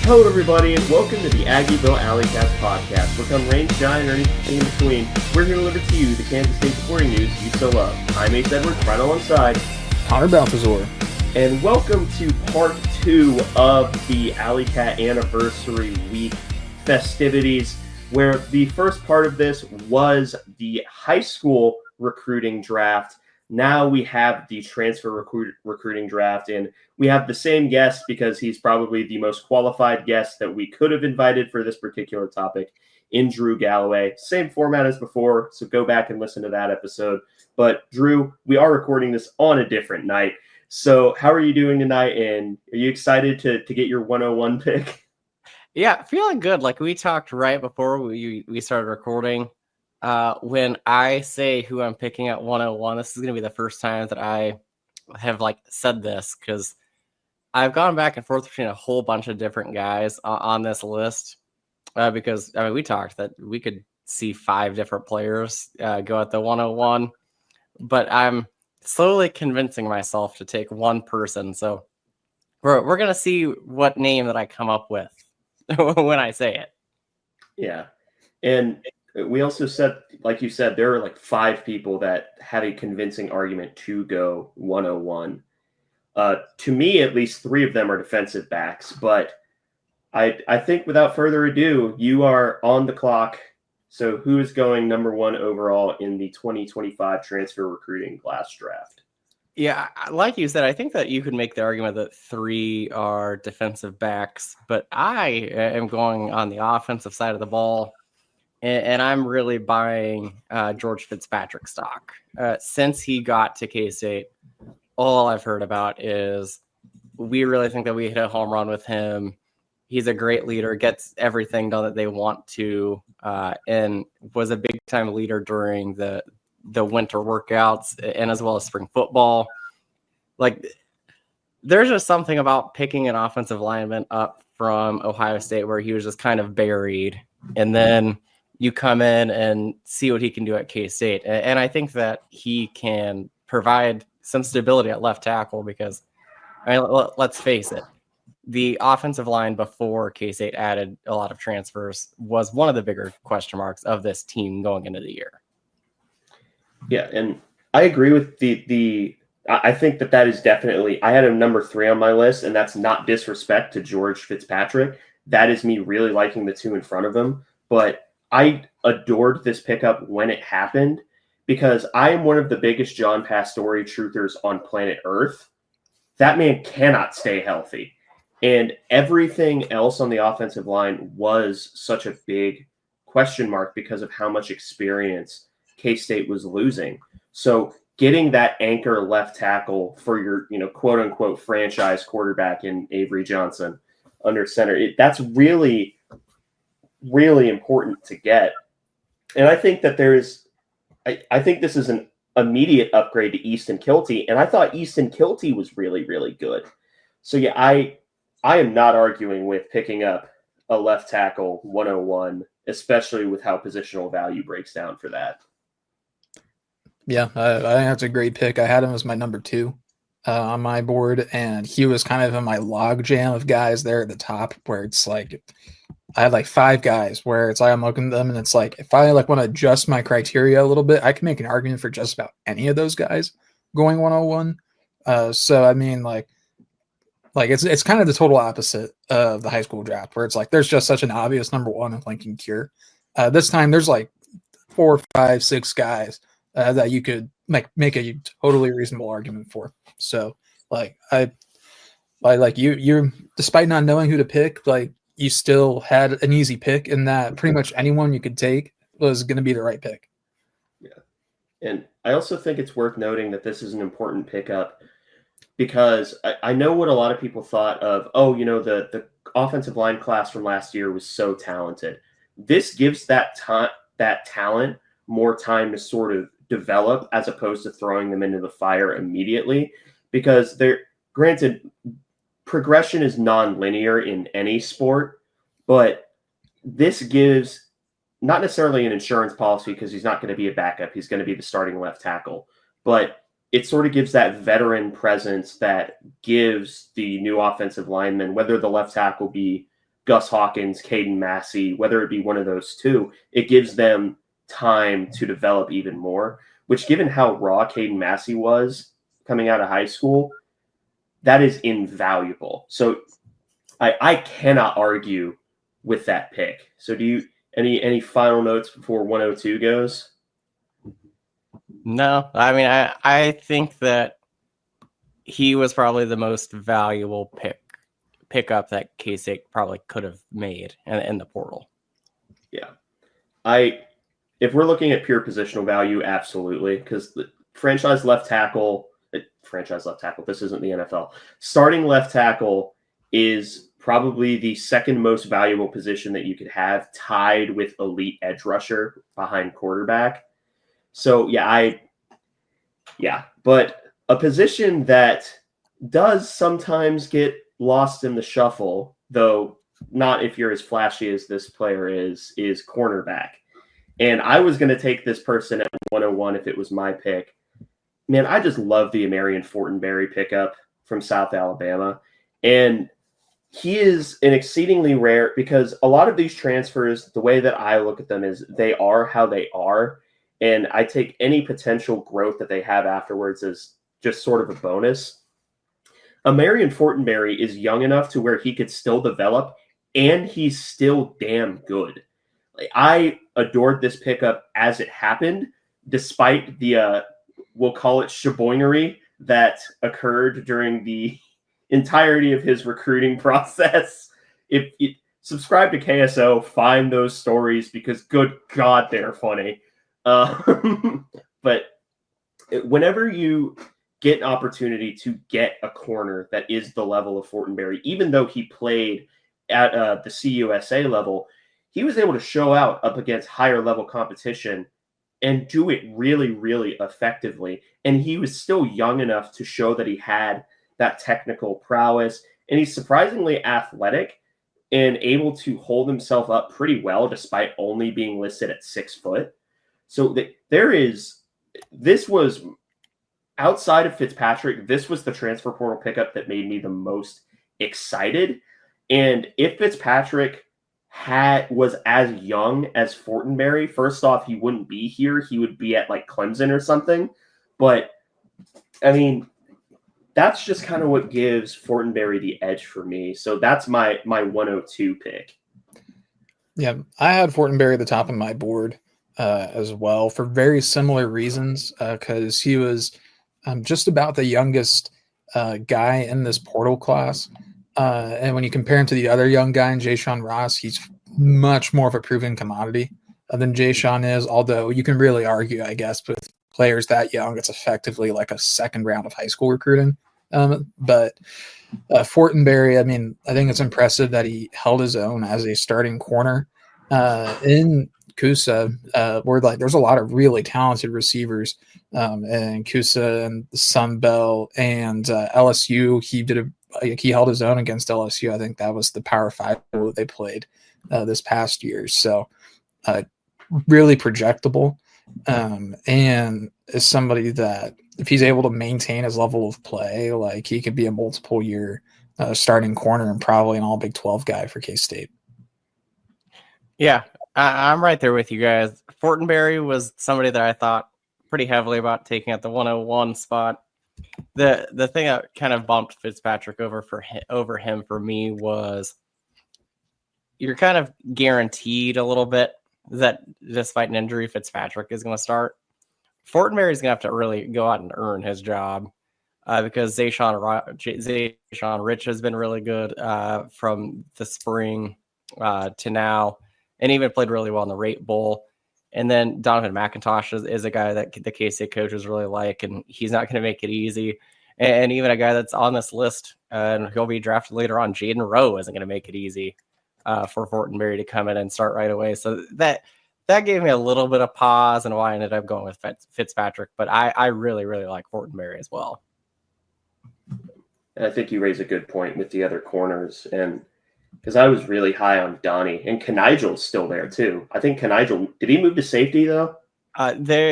Hello, everybody, and welcome to the Aggieville Alleycats podcast. Where come rain, shine, or anything in between, we're here to deliver to you the Kansas State sporting news you so love. I'm Ace Edwards, right alongside Connor Balthazar. And welcome to part 2 of the Alleycat Anniversary Week festivities, where the first part of this was the high school recruiting draft. Now we have the transfer recruiting draft, and we have the same guest because he's probably the most qualified guest that we could have invited for this particular topic in Drew Galloway. Same format as before, so go back and listen to that episode. But Drew, we are recording this on a different night. So how are you doing tonight, and are you excited to get your 101 pick? Yeah, feeling good. Like we talked right before we started recording. When I say who I'm picking at 101, this is going to be the first time that I have said this, because I've gone back and forth between a whole bunch of different guys on this list. Because we talked that we could see 5 different players go at the 101, but I'm slowly convincing myself to take one person. So we're going to see what name that I come up with when I say it. Yeah. And we also said, like you said, there are 5 people that had a convincing argument to go 101. To me, at least 3 of them are defensive backs. But I think without further ado, you are on the clock. So who is going number 1 overall in the 2025 transfer recruiting class draft? Yeah, like you said, I think that you could make the argument that 3 are defensive backs, but I am going on the offensive side of the ball, and I'm really buying George Fitzpatrick stock. Since he got to K-State, all I've heard about is we really think that we hit a home run with him. He's a great leader, gets everything done that they want to, and was a big-time leader during the winter workouts and as well as spring football. There's just something about picking an offensive lineman up from Ohio State where he was just kind of buried, and then you come in and see what he can do at K-State. And I think that he can provide some stability at left tackle because, let's face it, the offensive line before K-State added a lot of transfers was one of the bigger question marks of this team going into the year. Yeah, and I agree with I think that is definitely, I had him number 3 on my list, and that's not disrespect to George Fitzpatrick. That is me really liking the 2 in front of him. But I adored this pickup when it happened because I am one of the biggest John Pastore truthers on planet Earth. That man cannot stay healthy. And everything else on the offensive line was such a big question mark because of how much experience K-State was losing. So getting that anchor left tackle for your, quote unquote franchise quarterback in Avery Johnson under center, that's really, really important to get. And I think that I think this is an immediate upgrade to Easton Kilty. And I thought Easton Kilty was really, really good. So yeah, I am not arguing with picking up a left tackle 101, especially with how positional value breaks down for that. Yeah, I think that's a great pick. I had him as my number 2 on my board, and he was kind of in my log jam of guys there at the top where it's I had 5 guys where it's I'm looking at them and it's if I want to adjust my criteria a little bit, I can make an argument for just about any of those guys going 101. So I mean it's kind of the total opposite of the high school draft where it's there's just such an obvious number 1 with Lincoln Cure. This time there's 4, 5, 6 guys that you could make a totally reasonable argument for. So you despite not knowing who to pick, you still had an easy pick in that pretty much anyone you could take was going to be the right pick. Yeah. And I also think it's worth noting that this is an important pickup because I know what a lot of people thought of, the offensive line class from last year was so talented. This gives that talent more time to sort of develop as opposed to throwing them into the fire immediately, because granted, progression is non-linear in any sport, but this gives not necessarily an insurance policy because he's not going to be a backup. He's going to be the starting left tackle, but it sort of gives that veteran presence that gives the new offensive lineman, whether the left tackle be Gus Hawkins, Caden Massey, whether it be one of those two, it gives them time to develop even more, which given how raw Caden Massey was coming out of high school, that is invaluable. So I cannot argue with that pick. So do you any final notes before 102 goes? No, I mean, I think that he was probably the most valuable pickup that K-State probably could have made in the portal. Yeah. If we're looking at pure positional value, absolutely, because the franchise left tackle, this isn't the NFL. Starting left tackle is probably the second most valuable position that you could have, tied with elite edge rusher behind quarterback. So but a position that does sometimes get lost in the shuffle, though not if you're as flashy as this player is cornerback. And I was going to take this person at 101 if it was my pick. Man, I just love the Amarian Fortenberry pickup from South Alabama. And he is an exceedingly rare, because a lot of these transfers, the way that I look at them is they are how they are. And I take any potential growth that they have afterwards as just sort of a bonus. Amarian Fortenberry is young enough to where he could still develop, and he's still damn good. I adored this pickup as it happened, despite the, we'll call it shaboinery that occurred during the entirety of his recruiting process. If you subscribe to KSO, find those stories, because good God, they're funny. But whenever you get an opportunity to get a corner that is the level of Fortenberry, even though he played at the CUSA level, he was able to show out up against higher level competition and do it really, really effectively. And he was still young enough to show that he had that technical prowess. And he's surprisingly athletic and able to hold himself up pretty well, despite only being listed at 6 foot. So this was, outside of Fitzpatrick, this was the transfer portal pickup that made me the most excited. And if Fitzpatrick was as young as Fortenberry, first off, he wouldn't be here. He would be at like Clemson or something. But I mean, that's just kind of what gives Fortenberry the edge for me. So that's my 102 pick. Yeah, I had Fortenberry at the top of my board as well for very similar reasons, because he was just about the youngest guy in this portal class. And when you compare him to the other young guy in Jayshon Ross, he's much more of a proven commodity than Jayshon is, although you can really argue, I guess, with players that young, it's effectively like a second round of high school recruiting. But Fortenberry, I mean, I think it's impressive that he held his own as a starting corner in Coosa, where like there's a lot of really talented receivers in Coosa and Sun Belt and LSU. He held his own against LSU. I think that was the Power 5 that they played this past year. So really projectable, and is somebody that if he's able to maintain his level of play, like he could be a multiple year starting corner and probably an all Big 12 guy for K-State. Yeah, I'm right there with you guys. Fortenberry was somebody that I thought pretty heavily about taking at the 101 spot. The thing that kind of bumped Fitzpatrick over him for me was you're kind of guaranteed a little bit that despite an injury, Fitzpatrick is going to start. Fortenberry is going to have to really go out and earn his job because Zayshawn Rich has been really good from the spring to now, and even played really well in the Rate Bowl. And then Donovan McIntosh is a guy that the K-State coaches really like, and he's not going to make it easy. And even a guy that's on this list, and he'll be drafted later on, Jaden Rowe, isn't going to make it easy for Fortenberry to come in and start right away. So that gave me a little bit of pause and why I ended up going with Fitzpatrick. But I really, really like Fortenberry as well. And I think you raise a good point with the other corners, and because I was really high on Donnie, and Kanigel's still there too. I think Kanigel, did he move to safety though?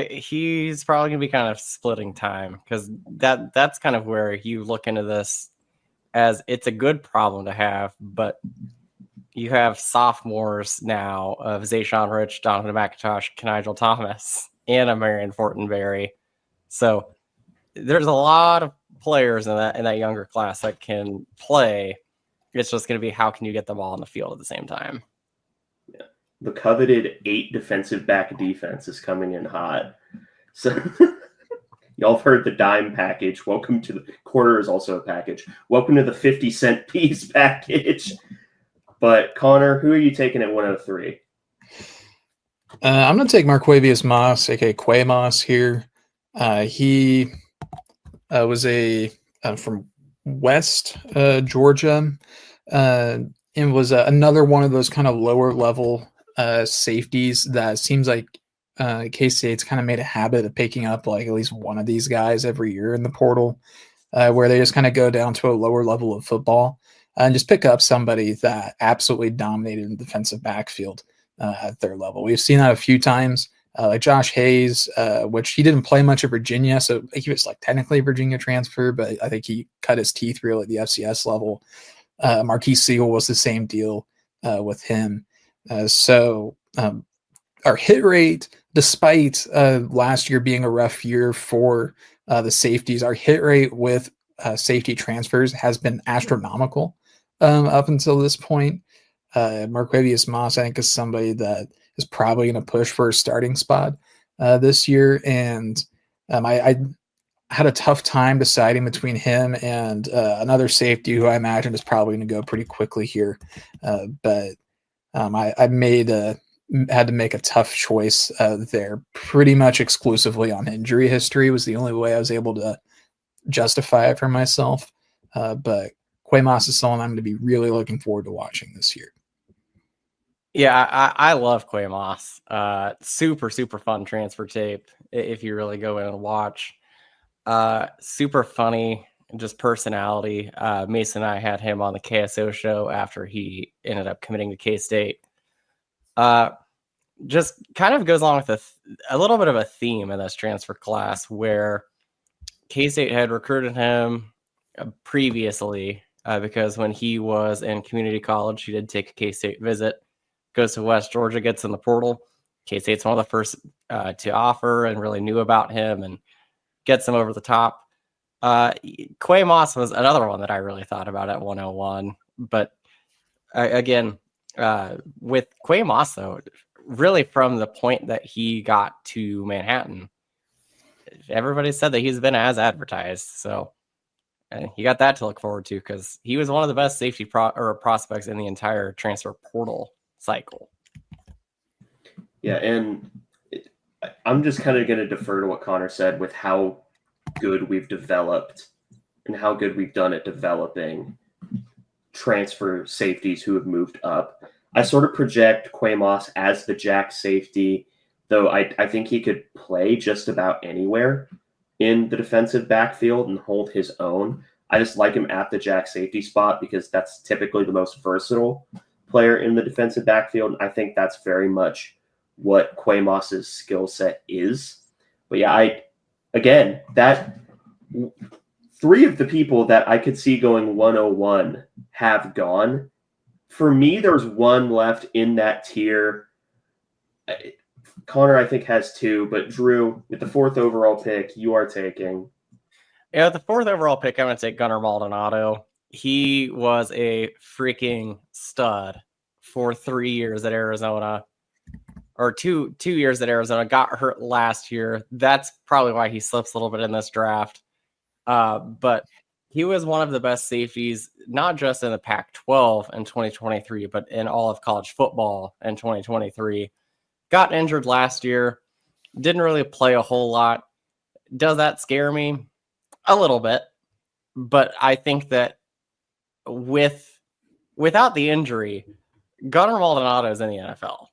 He's probably going to be kind of splitting time, because that's kind of where you look into this as it's a good problem to have, but you have sophomores now of Zayshawn Rich, Donovan McIntosh, Kenigel Thomas, and a Marion Fortenberry. So there's a lot of players in that younger class that can play. It's just going to be how can you get them all on the field at the same time. Yeah. The coveted 8 defensive back defense is coming in hot. So y'all have heard the dime package. Welcome to the quarter is also a package. Welcome to the 50-cent piece package. But Connor, who are you taking at 103? I'm going to take Marquavius Moss, aka Quay Moss here. He was from West Georgia, and was another one of those kind of lower level safeties that seems like K-State's kind of made a habit of picking up like at least one of these guys every year in the portal, where they just kind of go down to a lower level of football and just pick up somebody that absolutely dominated in the defensive backfield at their level. We've seen that a few times. Like Josh Hayes, which he didn't play much at Virginia, so he was like technically a Virginia transfer, but I think he cut his teeth real at the FCS level. Marquise Siegel was the same deal with him. So our hit rate, despite last year being a rough year for the safeties, our hit rate with safety transfers has been astronomical up until this point. Marquavius Moss, I think, is somebody that is probably going to push for a starting spot this year. And I had a tough time deciding between him and another safety who I imagine is probably going to go pretty quickly here. But I had to make a tough choice there, pretty much exclusively on injury history was the only way I was able to justify it for myself. But Quay Moss is someone I'm going to be really looking forward to watching this year. Yeah, I love Quay Moss. Super, super fun transfer tape if you really go in and watch. Super funny, just personality. Mason and I had him on the KSO show after he ended up committing to K-State. Just kind of goes along with a little bit of a theme in this transfer class where K-State had recruited him previously because when he was in community college, he did take a K-State visit. Goes to West Georgia, gets in the portal. K-State's one of the first to offer and really knew about him and gets him over the top. Quay Moss was another one that I really thought about at 101. But again, with Quay Moss, though, really from the point that he got to Manhattan, everybody said that he's been as advertised. So you got that to look forward to because he was one of the best safety prospects in the entire transfer portal cycle. Yeah, and I'm just kind of going to defer to what Connor said with how good we've developed and how good we've done at developing transfer safeties who have moved up. I sort of project Quay Moss as the jack safety, though I think he could play just about anywhere in the defensive backfield and hold his own. I just like him at the jack safety spot because that's typically the most versatile player in the defensive backfield. I think that's very much what Quay Moss's skill set is. But yeah, that 3 of the people that I could see going 101 have gone. For me, there's 1 left in that tier. Connor, I think, has 2, but Drew, with the 4th overall pick, you are taking. Yeah, the 4th overall pick, I'm going to take Gunnar Maldonado. He was a freaking stud for 3 years at Arizona, or two years at Arizona. Got hurt last year. That's probably why he slips a little bit in this draft. But he was one of the best safeties, not just in the Pac-12 in 2023, but in all of college football in 2023. Got injured last year. Didn't really play a whole lot. Does that scare me? A little bit. But I think that without the injury, Gunnar Maldonado is in the NFL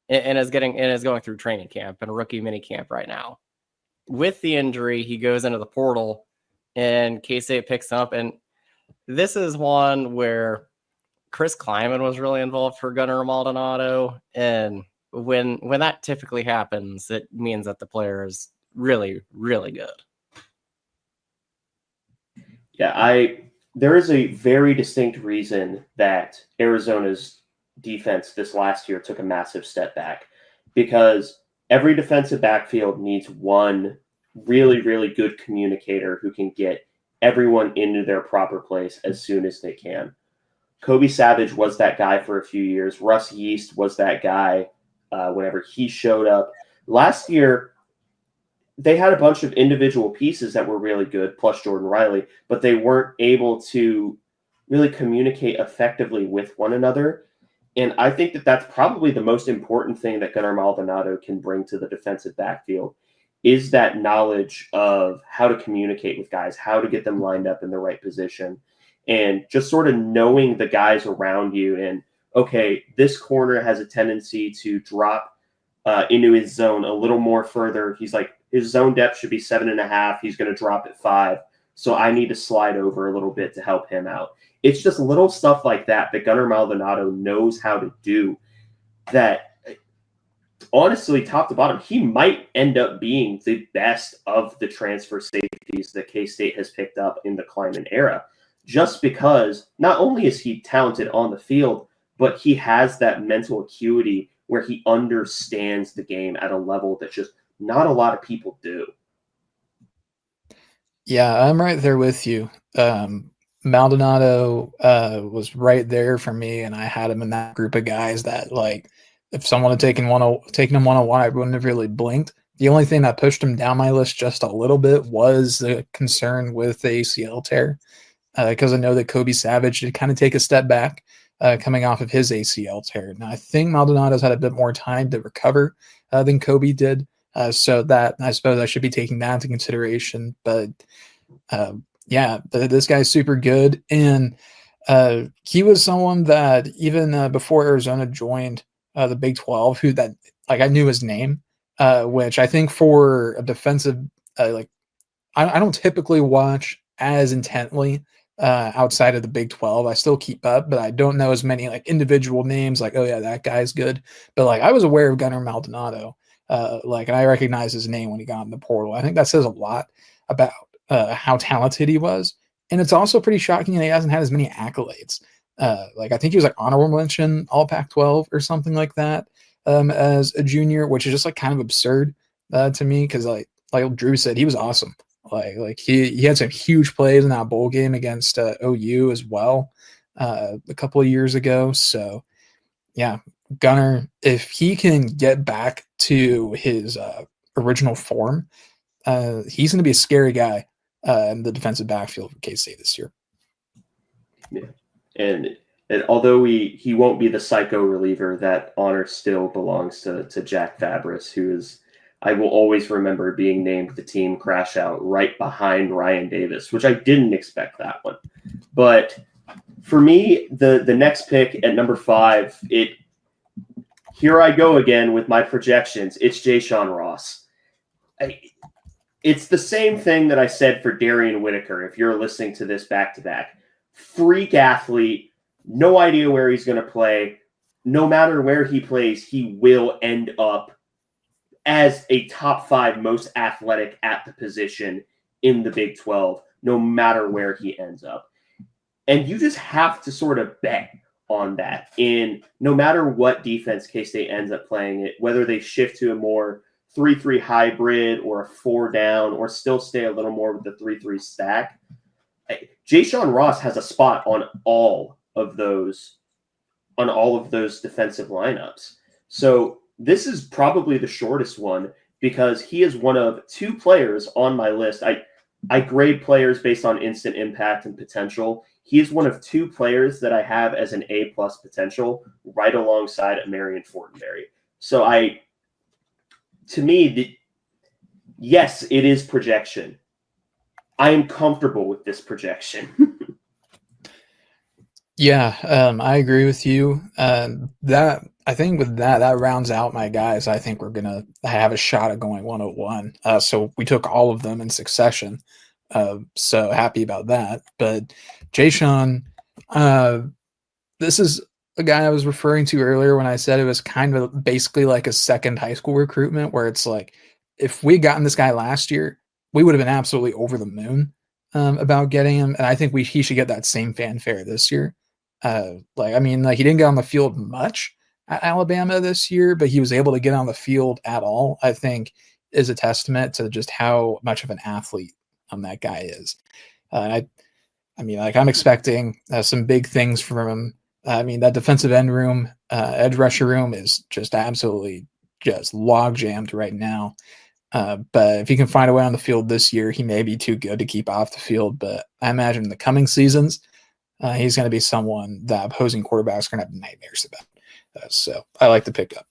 and is going through training camp and rookie mini camp right now. With the injury, he goes into the portal and K-State picks him up. And this is one where Chris Kleiman was really involved for Gunnar Maldonado. And when that typically happens, it means that the player is really, really good. Yeah, there is a very distinct reason that Arizona's defense this last year took a massive step back because every defensive backfield needs one really, really good communicator who can get everyone into their proper place as soon as they can. Kobe Savage was that guy for a few years. Russ Yeast was that guy whenever he showed up. Last year, they had a bunch of individual pieces that were really good, plus Jordan Riley, but they weren't able to really communicate effectively with one another. And I think that that's probably the most important thing that Gunnar Maldonado can bring to the defensive backfield is that knowledge of how to communicate with guys, how to get them lined up in the right position, and just sort of knowing the guys around you. And, okay, this corner has a tendency to drop into his zone a little more further. He's like, his zone depth should be 7.5. He's going to drop at 5. So I need to slide over a little bit to help him out. It's just little stuff like that that Gunnar Maldonado knows how to do that, honestly, top to bottom, he might end up being the best of the transfer safeties that K-State has picked up in the Kleiman era, just because not only is he talented on the field, but he has that mental acuity where he understands the game at a level that just not a lot of people do. Yeah, I'm right there with you. Maldonado was right there for me, and I had him in that group of guys that, like, if someone had taken him 101, I wouldn't have really blinked. The only thing that pushed him down my list just a little bit was the concern with the ACL tear, because I know that Kobe Savage did kind of take a step back coming off of his ACL tear. Now, I think Maldonado's had a bit more time to recover than Kobe did, so that I suppose I should be taking that into consideration. But yeah, this guy's super good, and he was someone that even before Arizona joined the Big 12, who that like I knew his name, which I think for a defensive like I don't typically watch as intently outside of the Big 12. I still keep up, but I don't know as many like individual names like, oh yeah, that guy's good. But like I was aware of Gunnar Maldonado, and I recognized his name when he got in the portal. I think that says a lot about how talented he was. And it's also pretty shocking that he hasn't had as many accolades. Like I think he was like honorable mention All Pac-12 or something like that as a junior, which is just like kind of absurd to me because like Drew said, he was awesome. Like he had some huge plays in that bowl game against OU as well a couple of years ago. So yeah, Gunnar, if he can get back to his original form, he's going to be a scary guy in the defensive backfield for K-State this year. Yeah. And although he won't be the psycho reliever, that honor still belongs to Jack Fabris, who is, I will always remember being named the team crash out right behind Ryan Davis, which I didn't expect that one. But for me, the next pick at number 5, here I go again with my projections. It's Ja'Shawn Ross. It's the same thing that I said for Darian Whitaker, if you're listening to this back-to-back. Freak athlete, no idea where he's going to play. No matter where he plays, he will end up as a top 5 most athletic at the position in the Big 12, no matter where he ends up. And you just have to sort of bet on that. And no matter what defense K-State ends up playing it, whether they shift to a more 3-3 hybrid or a 4 down or still stay a little more with the 3-3 stack, Ja'Shawn Ross has a spot on all of those defensive lineups. So this is probably the shortest one because he is one of 2 players on my list. I grade players based on instant impact and potential. He is one of 2 players that I have as an A+ potential right alongside Marion Fortenberry. So to me, yes, it is projection. I am comfortable with this projection. Yeah, I agree with you. That I think with that rounds out my guys. I think we're gonna have a shot at going 101. So we took all of them in succession. So happy about that. But Ja'Shawn, this is a guy I was referring to earlier when I said it was kind of basically like a second high school recruitment, where it's like if we gotten this guy last year, we would have been absolutely over the moon about getting him. And I think he should get that same fanfare this year. He didn't get on the field much at Alabama this year, but he was able to get on the field at all, I think is a testament to just how much of an athlete that guy is. I'm expecting some big things from him. That defensive end room, edge rusher room is just absolutely just log jammed right now. But if he can find a way on the field this year, he may be too good to keep off the field. But I imagine in the coming seasons, he's going to be someone that opposing quarterbacks are going to have nightmares about. So I like the pickup.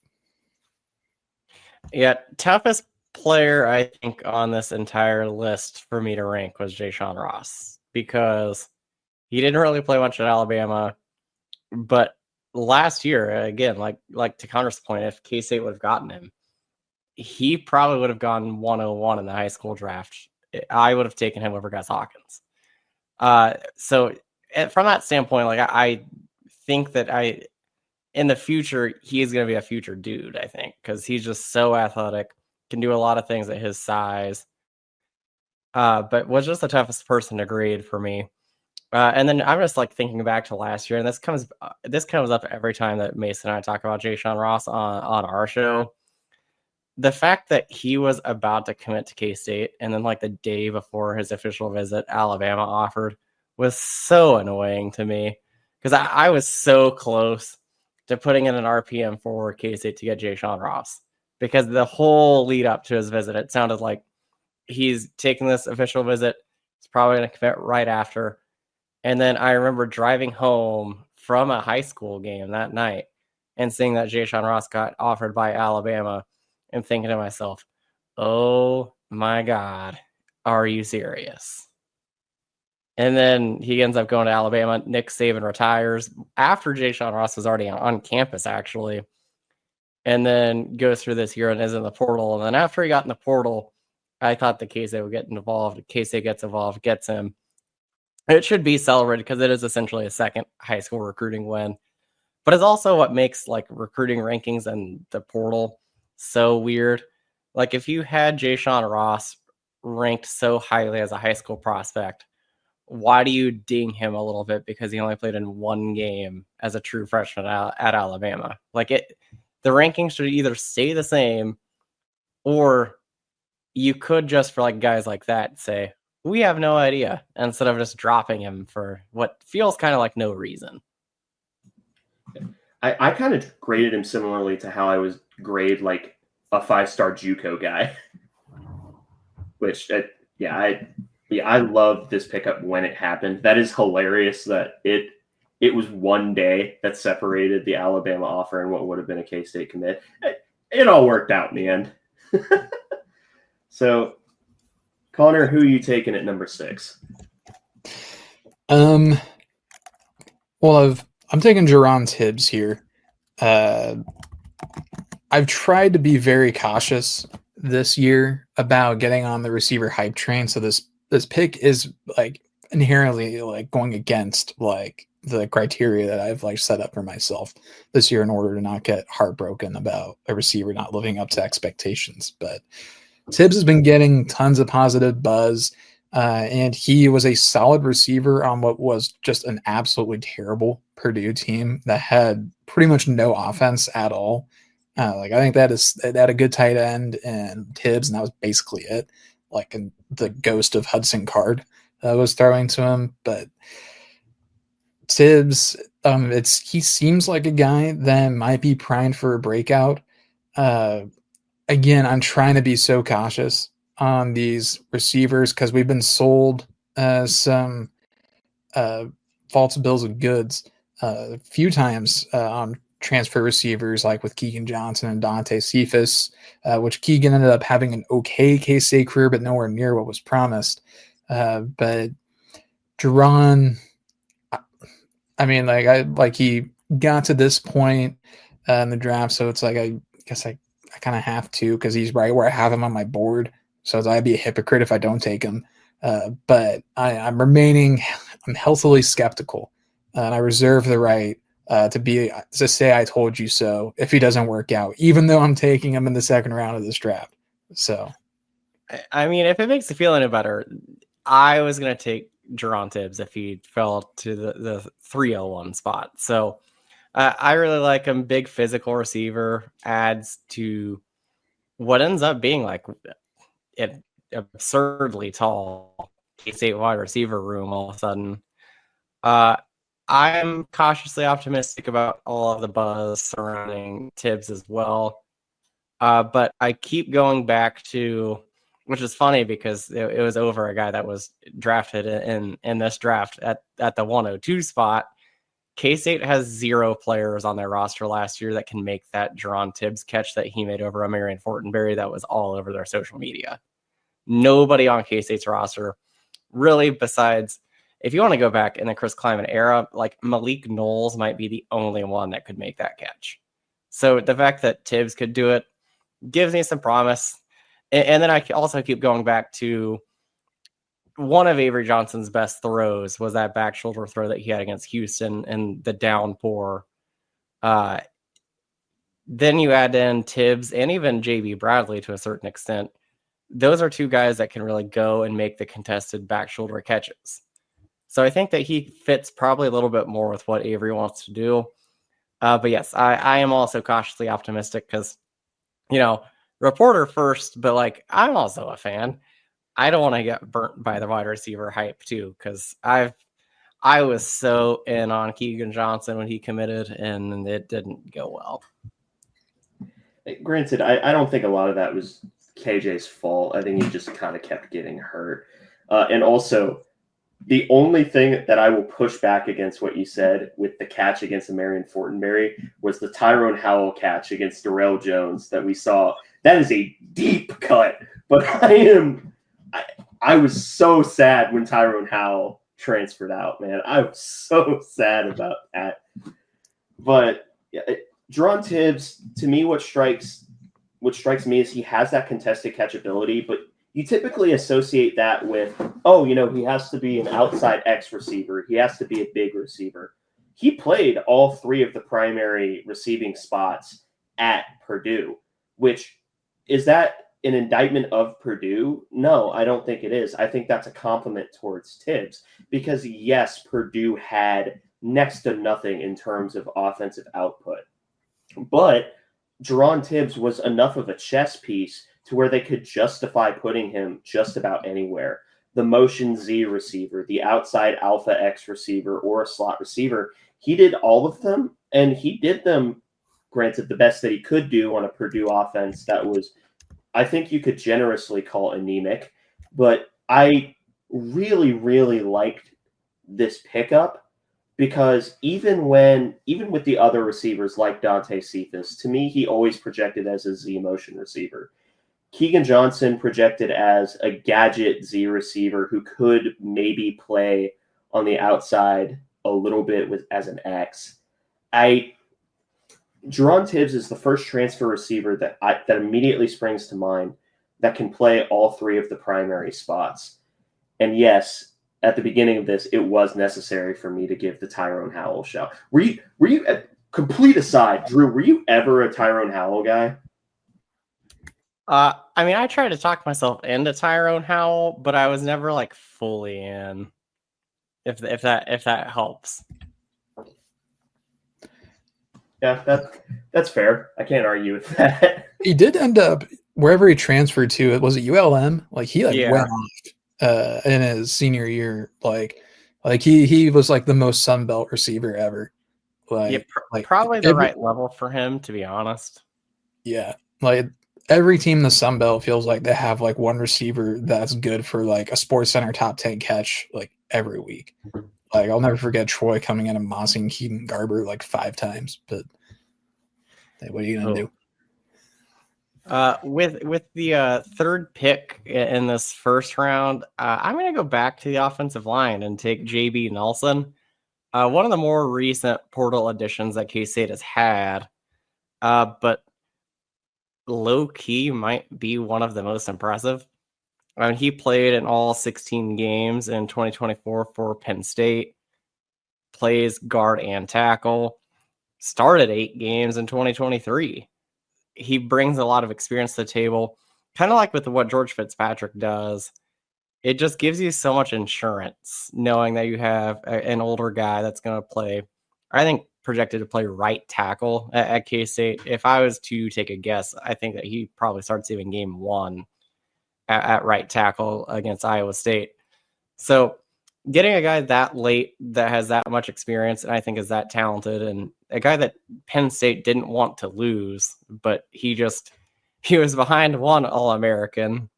Yeah, toughest player I think on this entire list for me to rank was Jayshon Ross, because he didn't really play much at Alabama, but last year, again, like to Connor's point, if K-State would have gotten him, he probably would have gone 101 in the high school draft. I would have taken him over Gus Hawkins. So from that standpoint, I think that in the future, he is going to be a future dude, I think, because he's just so athletic, can do a lot of things at his size, but was just the toughest person to grade for me. And then I'm just thinking back to last year, and this comes up every time that Mason and I talk about Jayshon Ross on our show. The fact that he was about to commit to K-State, and then the day before his official visit, Alabama offered, was so annoying to me, because I was so close to putting in an RPM for K-State to get Jayshon Ross, because the whole lead up to his visit, it sounded like he's taking this official visit. He's probably going to commit right after. And then I remember driving home from a high school game that night and seeing that Jayshon Ross got offered by Alabama and thinking to myself, oh my God, are you serious? And then he ends up going to Alabama. Nick Saban retires after Jayshon Ross was already on campus, actually. And then goes through this year and is in the portal. And then after he got in the portal, I thought the K-State would get involved. K-State gets involved, gets him. It should be celebrated because it is essentially a second high school recruiting win. But it's also what makes recruiting rankings and the portal so weird. If you had Jayshon Ross ranked so highly as a high school prospect, why do you ding him a little bit because he only played in one game as a true freshman at Alabama? The rankings should either stay the same, or you could just, for guys like that, say, we have no idea, instead of just dropping him for what feels kind of like no reason. I kind of graded him similarly to how I was grade a 5-star JUCO guy, which I love this pickup when it happened. That is hilarious that it was one day that separated the Alabama offer and what would have been a K-State commit. It all worked out in the end. So, Connor, who are you taking at number 6? I'm taking Jerron Tibbs here. I've tried to be very cautious this year about getting on the receiver hype train. So this pick is inherently going against the criteria that I've set up for myself this year in order to not get heartbroken about a receiver not living up to expectations. But Tibbs has been getting tons of positive buzz. And he was a solid receiver on what was just an absolutely terrible Purdue team that had pretty much no offense at all. I think that had a good tight end and Tibbs, and that was basically it. And the ghost of Hudson Card was throwing to him. But Tibbs, he seems like a guy that might be primed for a breakout. Again, I'm trying to be so cautious on these receivers because we've been sold some false bills of goods a few times on transfer receivers, like with Keegan Johnson and Dante Cephas, which Keegan ended up having an okay K-State career, but nowhere near what was promised. But Jerron, he got to this point in the draft, so it's I guess I kind of have to because he's right where I have him on my board. So I'd be a hypocrite if I don't take him. But I'm healthily skeptical, and I reserve the right to say I told you so if he doesn't work out, even though I'm taking him in the second round of this draft. So, if it makes you feel any better, I was going to take Jerron Tibbs if he fell to the 301 spot. So I really like him. Big physical receiver, adds to what ends up being like an absurdly tall K-State wide receiver room all of a sudden. I'm cautiously optimistic about all of the buzz surrounding Tibbs as well. But I keep going back to, which is funny because it was over a guy that was drafted in this draft at the 102 spot. K-State has 0 players on their roster last year that can make that Jerron Tibbs catch that he made over Marion Fortenberry that was all over their social media. Nobody on K-State's roster, really, besides, if you want to go back in the Chris Kleiman era, like Malik Knowles might be the only one that could make that catch. So the fact that Tibbs could do it gives me some promise. And then I also keep going back to one of Avery Johnson's best throws was that back shoulder throw that he had against Houston and the downpour. Then you add in Tibbs and even JB Bradley to a certain extent. Those are 2 guys that can really go and make the contested back shoulder catches. So I think that he fits probably a little bit more with what Avery wants to do. But yes, I am also cautiously optimistic because, reporter first, but like I'm also a fan. I don't want to get burnt by the wide receiver hype too, because I was so in on Keegan Johnson when he committed, and it didn't go well. Granted, I don't think a lot of that was KJ's fault. I think he just kind of kept getting hurt. And also, the only thing that I will push back against what you said with the catch against Marion Fortenberry was the Tyrone Howell catch against Darrell Jones that we saw. That is a deep cut, but I was so sad when Tyrone Howell transferred out, man. I was so sad about that. But Jerron Tibbs, to me, what strikes me is he has that contested catch ability, but you typically associate that with, he has to be an outside X receiver. He has to be a big receiver. He played all 3 of the primary receiving spots at Purdue, which is that an indictment of Purdue? No, I don't think it is. I think that's a compliment towards Tibbs because, yes, Purdue had next to nothing in terms of offensive output. But Jerron Tibbs was enough of a chess piece to where they could justify putting him just about anywhere. The motion Z receiver, the outside alpha X receiver, or a slot receiver. He did all of them, and he did them, granted, the best that he could do on a Purdue offense that was, I think you could generously call anemic. But I really, really liked this pickup because even with the other receivers like Dante Cephas, to me, he always projected as a Z motion receiver. Keegan Johnson projected as a gadget Z receiver who could maybe play on the outside a little bit as an X. Jerron Tibbs is the first transfer receiver that immediately springs to mind that can play all 3 of the primary spots. And yes, at the beginning of this, it was necessary for me to give the Tyrone Howell shout. Were you complete aside, Drew? Were you ever a Tyrone Howell guy? I tried to talk myself into Tyrone Howell, but I was never like fully in. If that helps. Yeah, that's fair. I can't argue with that. He did end up wherever he transferred to. Was it ULM? Like he went off in his senior year. Like he was like the most Sun Belt receiver ever. Probably the right level for him, to be honest. Yeah, like every team in the Sun Belt feels like they have like one receiver that's good for like a Sports Center top 10 catch like every week. Like I'll never forget Troy coming in and mossing Keaton Garber like 5 times. But hey, what are you gonna do? With the 3rd pick in this first round, I'm gonna go back to the offensive line and take JB Nelson. One of the more recent portal additions that K-State has had, but low key might be one of the most impressive. He played in all 16 games in 2024 for Penn State, plays guard and tackle, started 8 games in 2023. He brings a lot of experience to the table, kind of like with what George Fitzpatrick does. it just gives you so much insurance knowing that you have an older guy that's going to play, I think, projected to play right tackle at K-State. If I was to take a guess, I think that he probably starts even game 1 at right tackle against Iowa State. So getting a guy that late that has that much experience and I think is that talented, and a guy that Penn State didn't want to lose, but he was behind one All-American,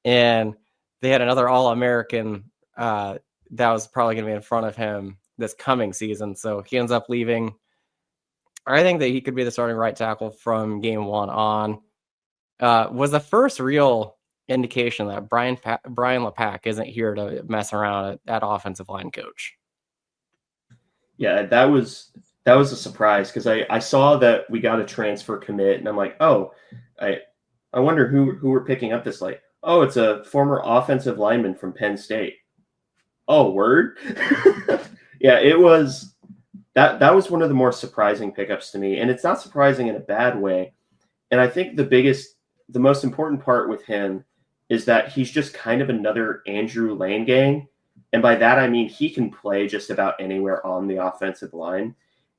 and they had another All-American that was probably going to be in front of him this coming season. So he ends up leaving. I think that he could be the starting right tackle from game 1 on. Was the first real indication that Brian LePack isn't here to mess around at offensive line coach. Yeah, that was a surprise because I saw that we got a transfer commit, and I'm like, oh, I wonder who we're picking up this late. Oh, it's a former offensive lineman from Penn State. Oh, word? Yeah, it was that was one of the more surprising pickups to me, and it's not surprising in a bad way. And I think the most important part with him is that he's just kind of another Andrew Langang. And by that, I mean he can play just about anywhere on the offensive line.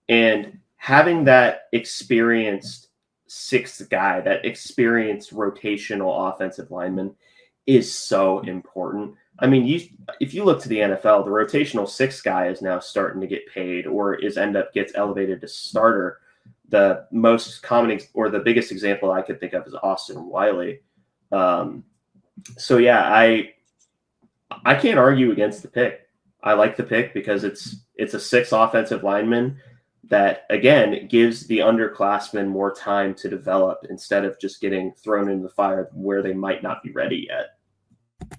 And having that experienced sixth guy, that experienced rotational offensive lineman is so important. I mean, if you look to the NFL, the rotational sixth guy is now starting to get paid or gets elevated to starter. The most common or the biggest example I could think of is Austin Wiley. So yeah, I can't argue against the pick. I like the pick because it's a 6 offensive lineman that, again, gives the underclassmen more time to develop instead of just getting thrown into the fire where they might not be ready yet.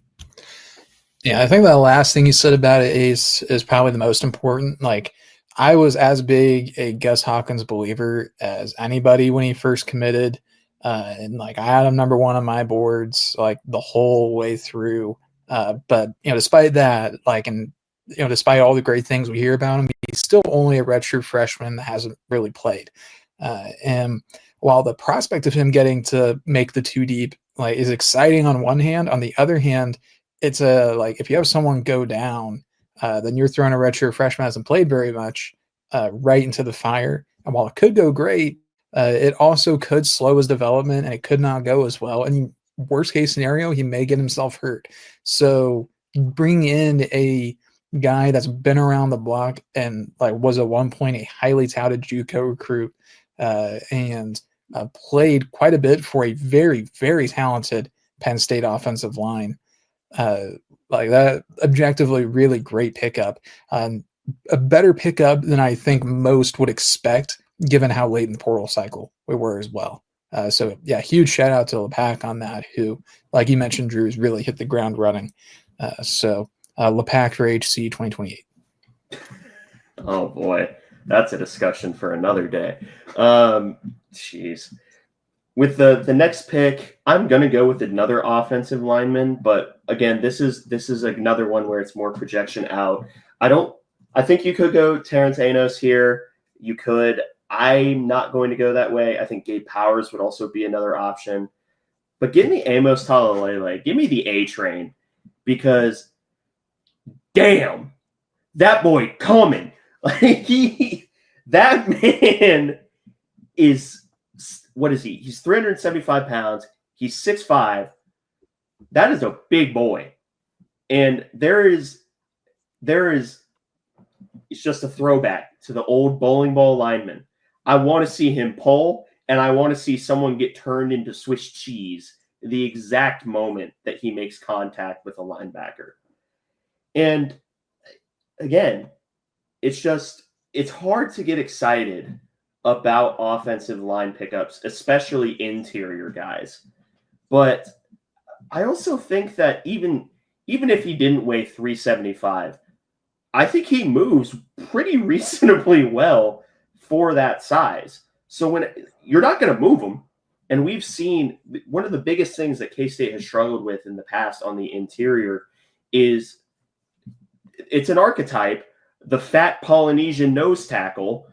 Yeah, I think the last thing you said about it is probably the most important. Like, I was as big a Gus Hawkins believer as anybody when he first committed. And like, I had him number 1 on my boards, like the whole way through. But, despite that, like, and, despite all the great things we hear about him, he's still only a redshirt freshman that hasn't really played. And while the prospect of him getting to make the 2 deep, like, is exciting on one hand, on the other hand, it's like, if you have someone go down, then you're throwing a redshirt freshman hasn't played very much right into the fire. And while it could go great, it also could slow his development and it could not go as well. And worst case scenario, he may get himself hurt. So bring in a guy that's been around the block and like was at one point a highly touted JUCO recruit and played quite a bit for a very, very talented Penn State offensive line. Like that, objectively really great pickup. A better pickup than I think most would expect given how late in the portal cycle we were as well. So yeah, huge shout out to LePack on that, who, like you mentioned, Drew, has really hit the ground running. So LePack for HC 2028. Oh boy, that's a discussion for another day. Jeez. With the next pick, I'm gonna go with another offensive lineman, but again, this is another one where it's more projection out. I think you could go Terrence Anos here. You could. I'm not going to go that way. I think Gabe Powers would also be another option. But give me Amos Talalele. Give me the A train, because damn, that boy coming. Like that man is, what is he? He's 375 pounds. He's 6'5". That is a big boy. And it's just a throwback to the old bowling ball lineman. I want to see him pull, and I want to see someone get turned into Swiss cheese the exact moment that he makes contact with a linebacker. And again, it's hard to get excited about offensive line pickups, especially interior guys. But I also think that even if he didn't weigh 375, I think he moves pretty reasonably well for that size. So when you're not going to move him, and we've seen one of the biggest things that K-State has struggled with in the past on the interior is it's an archetype, the fat Polynesian nose tackle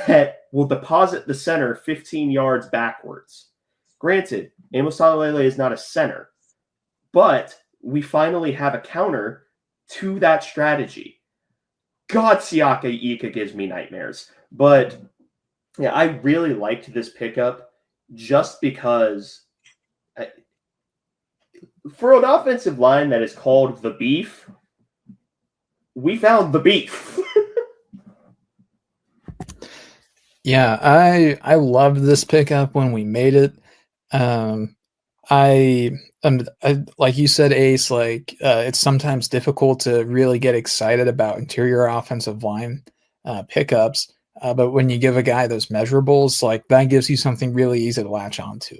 that will deposit the center 15 yards backwards. Granted, Amos Talalele is not a center, but we finally have a counter to that strategy. God, Siaka Ika gives me nightmares. But yeah, I really liked this pickup just because for an offensive line that is called the Beef, we found the beef. Yeah, I loved this pickup when we made it. I like you said, Ace, like it's sometimes difficult to really get excited about interior offensive line pickups. But when you give a guy those measurables, like that gives you something really easy to latch onto.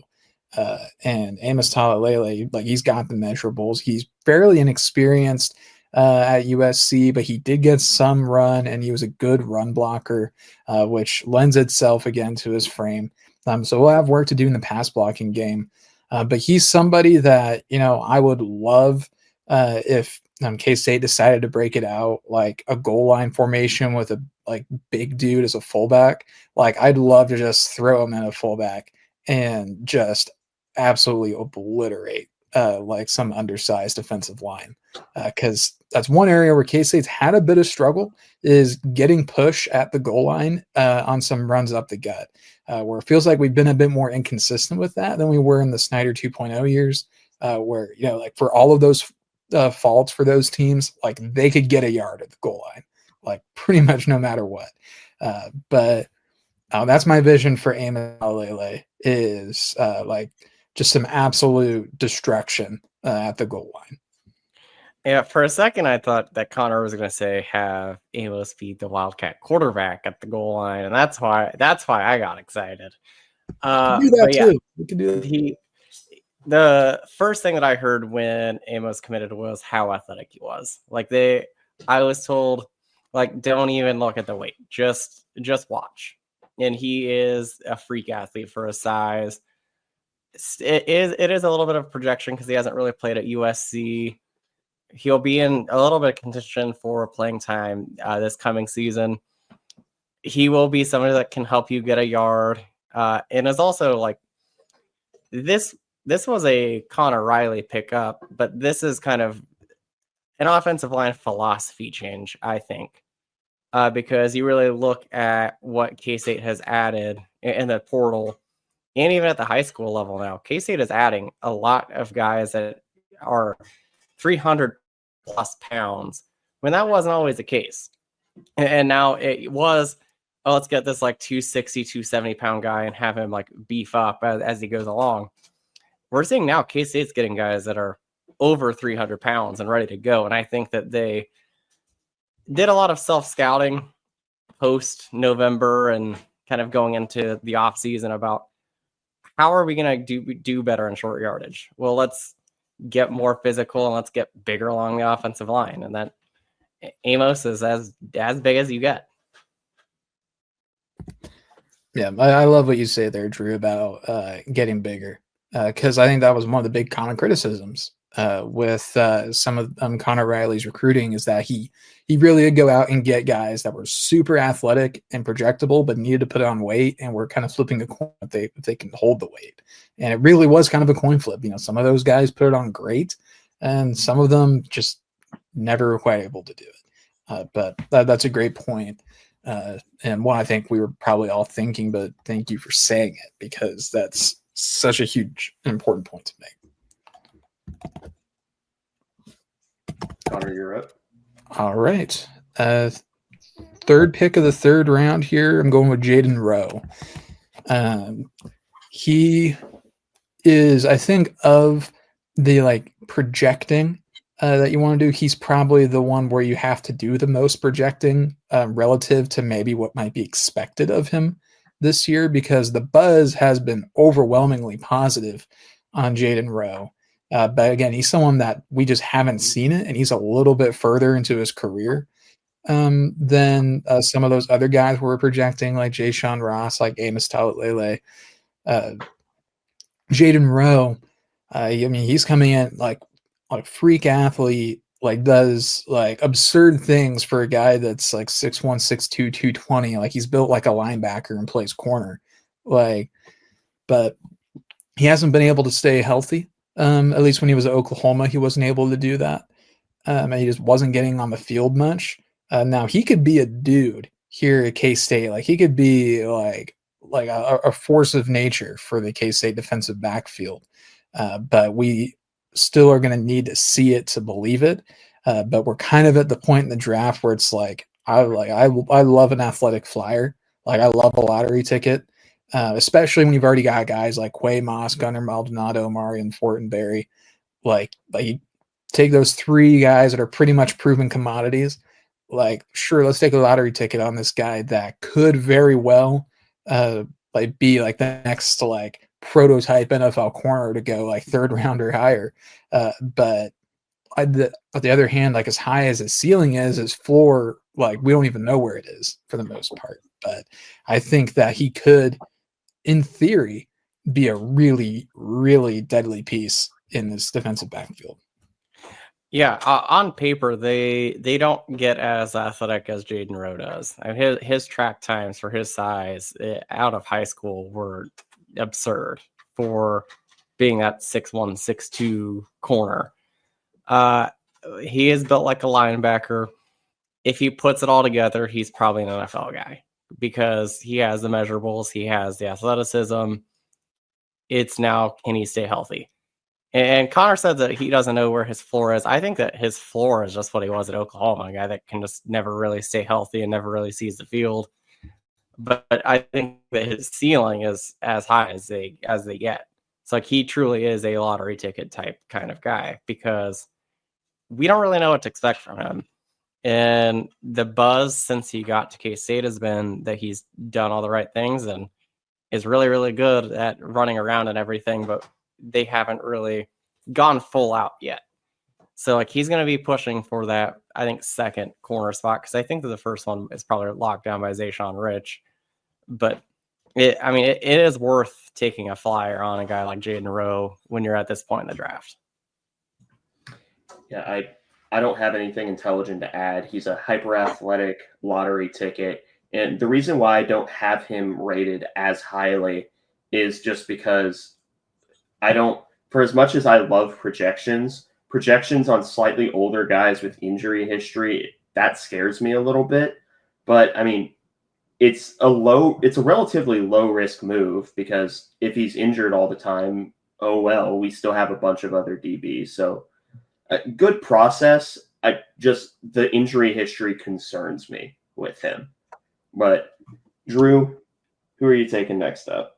And Amos Talalele, like he's got the measurables. He's fairly inexperienced at USC, but he did get some run, and he was a good run blocker, which lends itself again to his frame. So we'll have work to do in the pass blocking game. But he's somebody that, I would love if K-State decided to break it out like a goal line formation with a like big dude as a fullback. Like I'd love to just throw him in a fullback and just absolutely obliterate like some undersized defensive line, because that's one area where K-State's had a bit of struggle is getting push at the goal line on some runs up the gut, where it feels like we've been a bit more inconsistent with that than we were in the Snyder 2.0 years, where, like for all of those faults for those teams, like they could get a yard at the goal line, like pretty much no matter what. But that's my vision for Amos Alele is like just some absolute destruction at the goal line. Yeah, for a second I thought that Connor was going to say have Amos be the Wildcat quarterback at the goal line, and that's why I got excited. We can do that too. We can do that. The first thing that I heard when Amos committed was how athletic he was. I was told, like, don't even look at the weight, just watch. And he is a freak athlete for his size. It is a little bit of projection because he hasn't really played at USC. He'll be in a little bit of contention for playing time this coming season. He will be somebody that can help you get a yard, and is also like this. This was a Connor Riley pickup, but this is kind of an offensive line philosophy change, I think, because you really look at what K-State has added in the portal, and even at the high school level now. K-State is adding a lot of guys that are 300 plus pounds when that wasn't always the case. And now it was, let's get this like 260, 270 pound guy and have him like beef up as he goes along. We're seeing now K-State's getting guys that are over 300 pounds and ready to go. And I think that they did a lot of self-scouting post-November and kind of going into the offseason about how are we going to do better in short yardage? Well, let's get more physical and let's get bigger along the offensive line. And that Amos is as big as you get. Yeah, I love what you say there, Drew, about getting bigger. Because I think that was one of the big common criticisms with some of Connor Riley's recruiting is that he really did go out and get guys that were super athletic and projectable, but needed to put on weight, and we're kind of flipping a coin if they can hold the weight. And it really was kind of a coin flip. Some of those guys put it on great, and some of them just never were quite able to do it. But that's a great point. And one I think we were probably all thinking, but thank you for saying it, because that's such a huge, important point to make. Connor, you're up. All right. Third pick of the third round here. I'm going with Jaden Rowe. He is, I think, of the projecting that you want to do, he's probably the one where you have to do the most projecting relative to maybe what might be expected of him this year, because the buzz has been overwhelmingly positive on Jaden Rowe. But again, he's someone that we just haven't seen it, and he's a little bit further into his career than some of those other guys we're projecting, like Jay Sean Ross, like Amos Talalele. Jaden Rowe, he's coming in like a freak athlete, does absurd things for a guy that's 6'1", 6'2", 220. He's built like a linebacker and plays corner. But he hasn't been able to stay healthy At least when he was at Oklahoma, he wasn't able to do that. And he just wasn't getting on the field much. Now he could be a dude here at K-State. Like he could be like a force of nature for the K-State defensive backfield. But we still are going to need to see it to believe it. But we're kind of at the point in the draft where it's like I love an athletic flyer. Like I love a lottery ticket, especially when you've already got guys like Quay Moss, Gunnar Maldonado, Marion Fortenberry. Like you take those three guys that are pretty much proven commodities. Like, sure, let's take a lottery ticket on this guy that could very well be like the next like prototype NFL corner to go like third round or higher. But on the other hand, like as high as his ceiling is, his floor, like we don't even know where it is for the most part. But I think that he could, in theory, be a really, really deadly piece in this defensive backfield. Yeah, on paper, they don't get as athletic as Jaden Rowe does. I mean, his track times for his size out of high school were absurd for being that 6'1", 6'2" corner. He is built like a linebacker. If he puts it all together, he's probably an NFL guy because he has the measurables, he has the athleticism. It's now, can he stay healthy? And Connor said that he doesn't know where his floor is. I think that his floor is just what he was at Oklahoma, a guy that can just never really stay healthy and never really sees the field. But I think that his ceiling is as high as they get. It's like he truly is a lottery ticket type kind of guy because we don't really know what to expect from him. And the buzz since he got to K-State has been that he's done all the right things and is really, really good at running around and everything, but they haven't really gone full out yet. So like he's going to be pushing for that, I think, second corner spot because I think that the first one is probably locked down by Zayshawn Rich. But it is worth taking a flyer on a guy like Jaden Rowe when you're at this point in the draft. Yeah, I don't have anything intelligent to add. He's a hyper athletic lottery ticket. And the reason why I don't have him rated as highly is just because for as much as I love projections on slightly older guys with injury history, that scares me a little bit. But I mean, it's a relatively low risk move because if he's injured all the time, oh well, we still have a bunch of other DBs. So good process. The injury history concerns me with him. But Drew, who are you taking next up?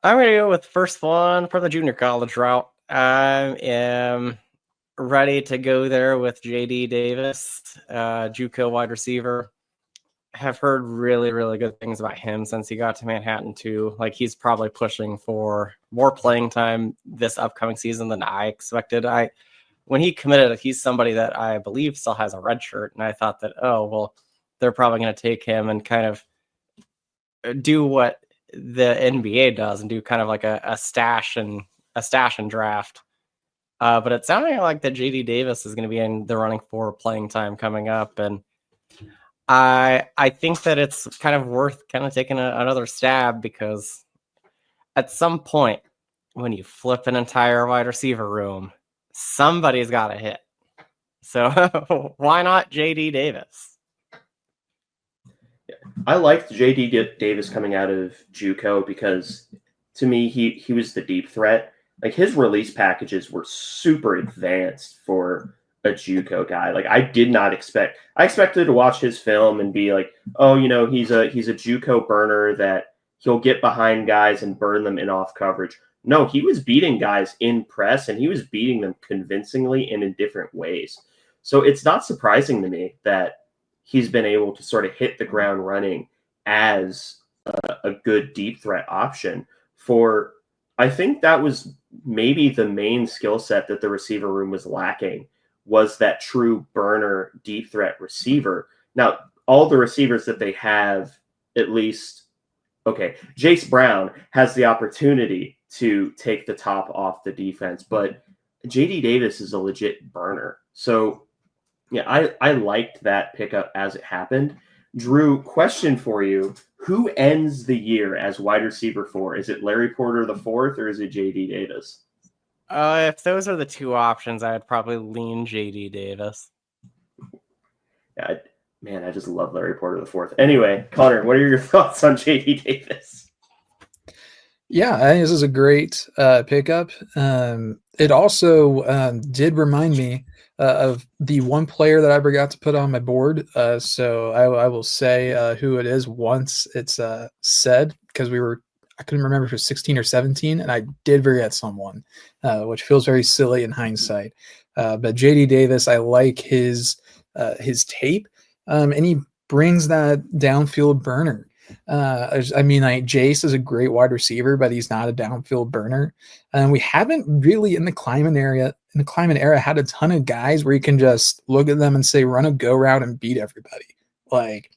I'm going to go with the first one for the junior college route. I am ready to go there with JD Davis, JUCO wide receiver. Have heard really, really good things about him since he got to Manhattan too. Like he's probably pushing for more playing time this upcoming season than I expected. When he committed, he's somebody that I believe still has a red shirt, and I thought that, oh well, they're probably going to take him and kind of do what the NBA does and do kind of like a stash and draft. But it's sounding like that JD Davis is going to be in the running for playing time coming up, and I think that it's kind of worth kind of taking another stab because at some point when you flip an entire wide receiver room, somebody's got to hit. So why not JD Davis? I liked JD Davis coming out of JUCO because to me he was the deep threat. Like his release packages were super advanced for a JUCO guy. Like I expected to watch his film and be like, oh, he's a JUCO burner that he'll get behind guys and burn them in off coverage. No, he was beating guys in press and he was beating them convincingly and in different ways. So it's not surprising to me that he's been able to sort of hit the ground running as a good deep threat option for, I think that was maybe the main skill set that the receiver room was lacking, was that true burner deep threat receiver. Now, all the receivers that they have, at least, okay, Jace Brown has the opportunity to take the top off the defense, but JD Davis is a legit burner. So, yeah, I liked that pickup as it happened. Drew, question for you. Who ends the year as wide receiver 4? Is it Larry Porter the fourth or is it JD Davis? If those are the two options, I'd probably lean JD Davis. Yeah, man, I just love Larry Porter IV. Anyway, Connor, what are your thoughts on JD Davis? Yeah, I think this is a great pickup. It also did remind me of the one player that I forgot to put on my board. So I will say who it is once it's said, because I couldn't remember if it was 16 or 17, and I did forget someone, which feels very silly in hindsight. But JD Davis, I like his tape, and he brings that downfield burner. I mean, like Jace is a great wide receiver, but he's not a downfield burner. And we haven't really in the climate era had a ton of guys where you can just look at them and say, run a go route and beat everybody. Like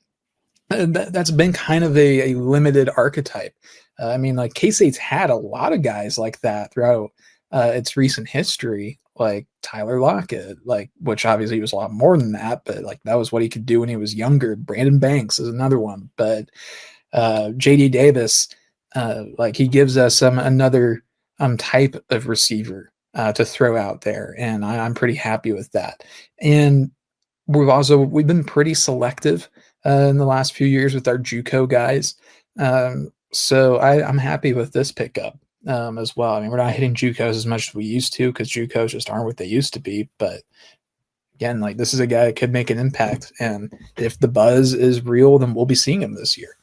that's been kind of a limited archetype. I mean, like K-State's had a lot of guys like that throughout its recent history, like Tyler Lockett, like which obviously was a lot more than that, but like that was what he could do when he was younger. Brandon Banks is another one, but JD Davis, like he gives us another type of receiver to throw out there, and I'm pretty happy with that. And we've been pretty selective in the last few years with our JUCO guys. So I'm happy with this pickup as well. I mean, we're not hitting JUCOs as much as we used to because JUCOs just aren't what they used to be. But again, like this is a guy that could make an impact, and if the buzz is real, then we'll be seeing him this year.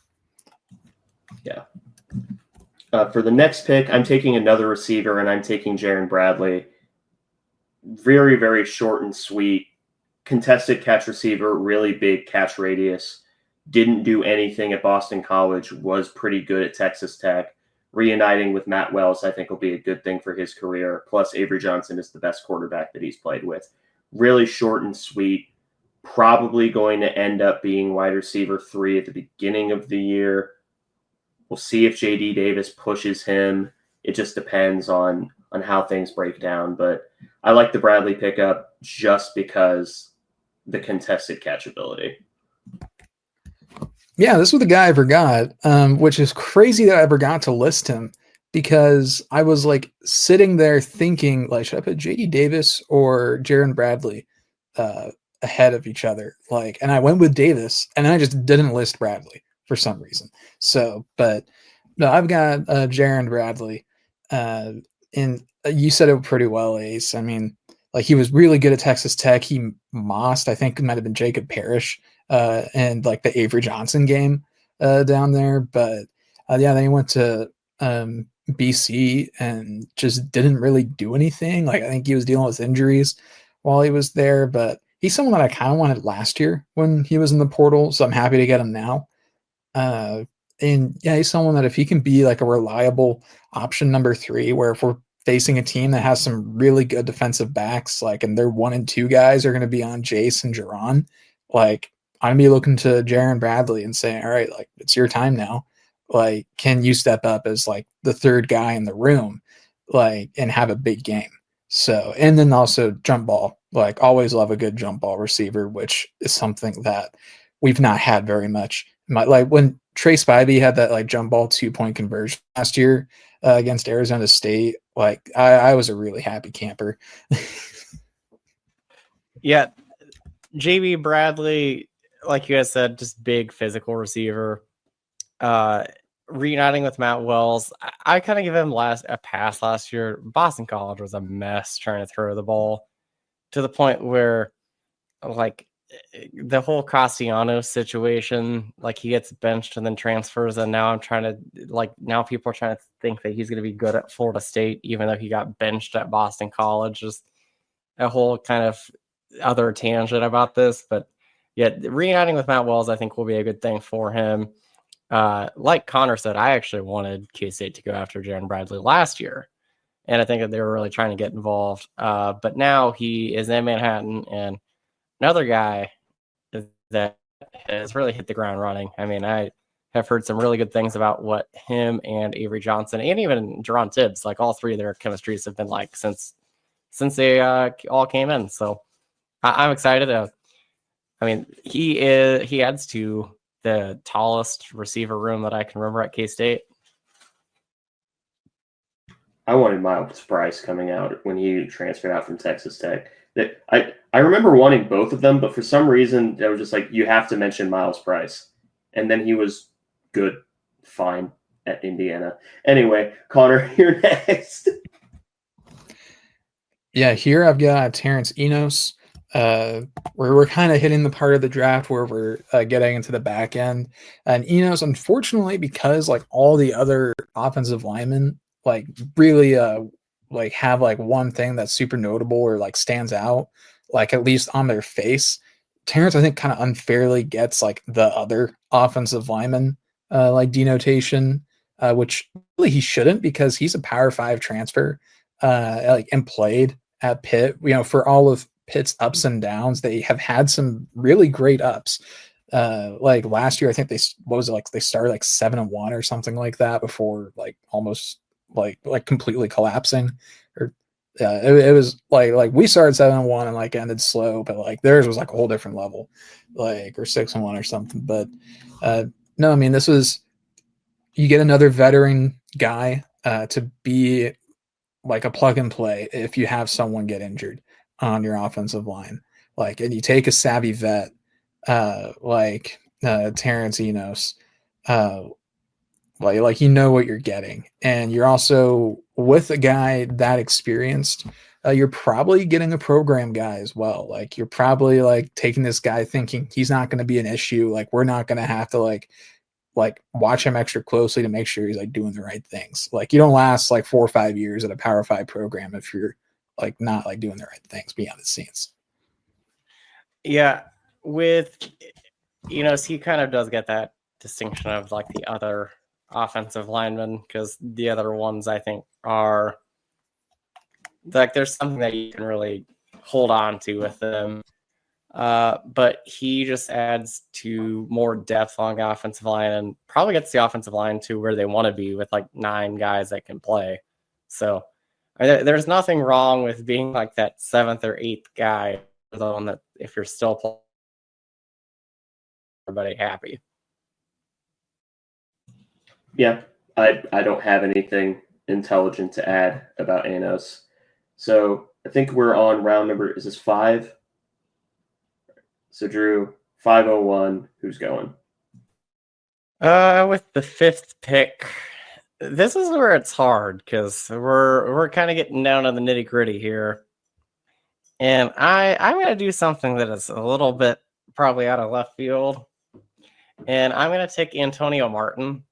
Yeah. For the next pick, I'm taking another receiver, and I'm taking Jaron Bradley. Very, very short and sweet. Contested catch receiver, really big catch radius. Didn't do anything at Boston College, was pretty good at Texas Tech. Reuniting with Matt Wells, I think, will be a good thing for his career. Plus, Avery Johnson is the best quarterback that he's played with. Really short and sweet. Probably going to end up being wide receiver 3 at the beginning of the year. We'll see if JD Davis pushes him. It just depends on how things break down. But I like the Bradley pickup just because the contested catchability. Yeah, this was the guy I forgot, which is crazy that I forgot to list him because I was like sitting there thinking, like, should I put JD Davis or Jaron Bradley ahead of each other? Like, and I went with Davis, and I just didn't list Bradley for some reason. So, but no, I've got Jaron Bradley, and you said it pretty well, Ace. I mean, like he was really good at Texas Tech. He mossed, I think it might have been Jacob Parrish, and like the Avery Johnson game down there. But yeah, then he went to BC and just didn't really do anything. Like I think he was dealing with injuries while he was there, but he's someone that I kind of wanted last year when he was in the portal. So I'm happy to get him now. And yeah, he's someone that if he can be like a reliable option number 3, where if we're facing a team that has some really good defensive backs, like, and their 1 and 2 guys are going to be on Jace and Jerron, like, I'm going to be looking to Jaron Bradley and saying, all right, like, it's your time now. Like, can you step up as like the 3rd guy in the room, like, and have a big game? So, and then also jump ball, like, always love a good jump ball receiver, which is something that we've not had very much. Like when Trey Spivey had that like jump ball 2-point conversion last year against Arizona State, like I was a really happy camper. Yeah, JB Bradley, like you guys said, just big physical receiver. Reuniting with Matt Wells, I kind of give him a pass last year. Boston College was a mess trying to throw the ball to the point where, like, the whole Castellanos situation, like he gets benched and then transfers, and now now people are trying to think that he's going to be good at Florida State, even though he got benched at Boston College. Just a whole kind of other tangent about this, but yeah, reuniting with Matt Wells, I think will be a good thing for him. Like Connor said, I actually wanted K-State to go after Jaron Bradley last year, and I think that they were really trying to get involved. But now he is in Manhattan, and another guy that has really hit the ground running. I mean, I have heard some really good things about what him and Avery Johnson and even Jerron Tibbs, like all 3 of their chemistries have been like since they all came in. So I'm excited. I mean, he adds to the tallest receiver room that I can remember at K-State. I wanted Miles Price coming out when he transferred out from Texas Tech. That I remember wanting both of them, but for some reason I was just like, you have to mention Miles Price, and then he was good, fine at Indiana. Anyway, Connor, you're next. Yeah, here I've got Terrence Enos. We're kind of hitting the part of the draft where we're getting into the back end, and Enos, unfortunately, because like all the other offensive linemen, like really like have like one thing that's super notable or like stands out, like at least on their face. Terrence, I think, kind of unfairly gets like the other offensive lineman like denotation, which really he shouldn't because he's a Power 5 transfer, like and played at Pitt. You know, for all of Pitt's ups and downs, they have had some really great ups. Like last year, I think they what was it like? They started like 7-1 or something like that before like almost like completely collapsing. Or it was like we started 7-1 and like ended slow, but like theirs was like a whole different level, like or 6-1 or something. But no, I mean this was you get another veteran guy to be like a plug and play if you have someone get injured on your offensive line. Like, and you take a savvy vet like Terrence Enos, like you know what you're getting, and you're also with a guy that experienced. You're probably getting a program guy as well. Like you're probably like taking this guy thinking he's not going to be an issue. Like we're not going to have to like watch him extra closely to make sure he's like doing the right things. Like you don't last like 4 or 5 years at a Power 5 program if you're like not like doing the right things behind the scenes. Yeah, with he kind of does get that distinction of like the other offensive linemen because the other ones I think are like there's something that you can really hold on to with them. But he just adds to more depth along the offensive line and probably gets the offensive line to where they want to be with like 9 guys that can play. So there's nothing wrong with being like that 7th or 8th guy, the one that if you're still playing, everybody happy. Yeah, I don't have anything intelligent to add about Anos. So I think we're on round number, is this 5? So Drew, 501, who's going? With the 5th pick, this is where it's hard because we're kind of getting down to the nitty gritty here, and I'm gonna do something that is a little bit probably out of left field, and I'm gonna take Antonio Martin.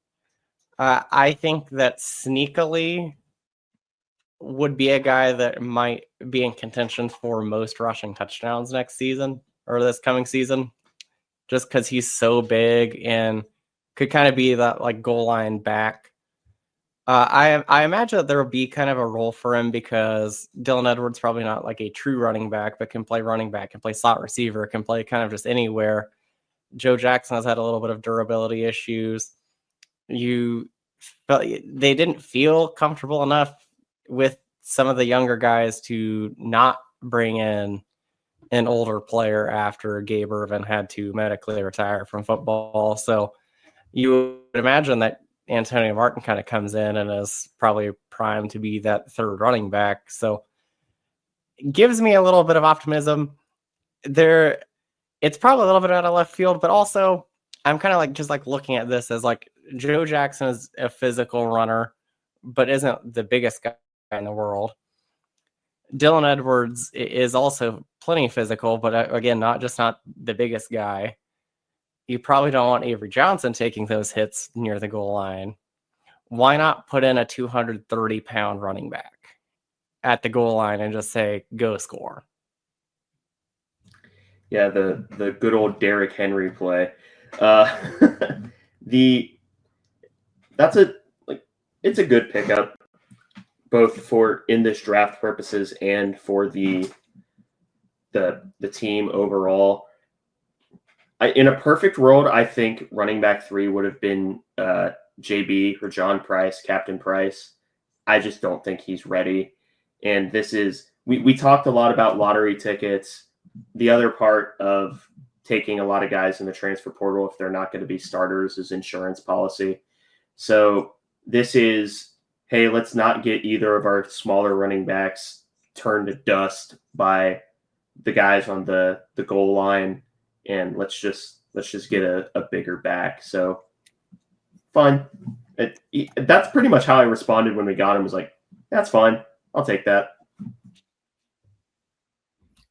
I think that sneakily would be a guy that might be in contention for most rushing touchdowns next season or this coming season, just because he's so big and could kind of be that like goal line back. I imagine that there will be kind of a role for him because Dylan Edwards probably not like a true running back, but can play running back, can play slot receiver, can play kind of just anywhere. Joe Jackson has had a little bit of durability issues. They didn't feel comfortable enough with some of the younger guys to not bring in an older player after Gabe Ervin had to medically retire from football. So you would imagine that Antonio Martin kind of comes in and is probably primed to be that 3rd running back. So it gives me a little bit of optimism there. It's probably a little bit out of left field, but also I'm kind of like just like looking at this as like Joe Jackson is a physical runner, but isn't the biggest guy in the world. Dylan Edwards is also plenty physical, but again, not the biggest guy. You probably don't want Avery Johnson taking those hits near the goal line. Why not put in a 230-pound running back at the goal line and just say, go score? Yeah, the good old Derrick Henry play. It's a good pickup, both for in this draft purposes and for the team overall. In a perfect world, I think running back 3 would have been JB or John Price, Captain Price. I just don't think he's ready. And this is we talked a lot about lottery tickets. The other part of taking a lot of guys in the transfer portal if they're not going to be starters is insurance policy. So this is, hey, let's not get either of our smaller running backs turned to dust by the guys on the goal line, and let's just get a bigger back. So fine. That's pretty much how I responded when we got him. Was like, that's fine. I'll take that.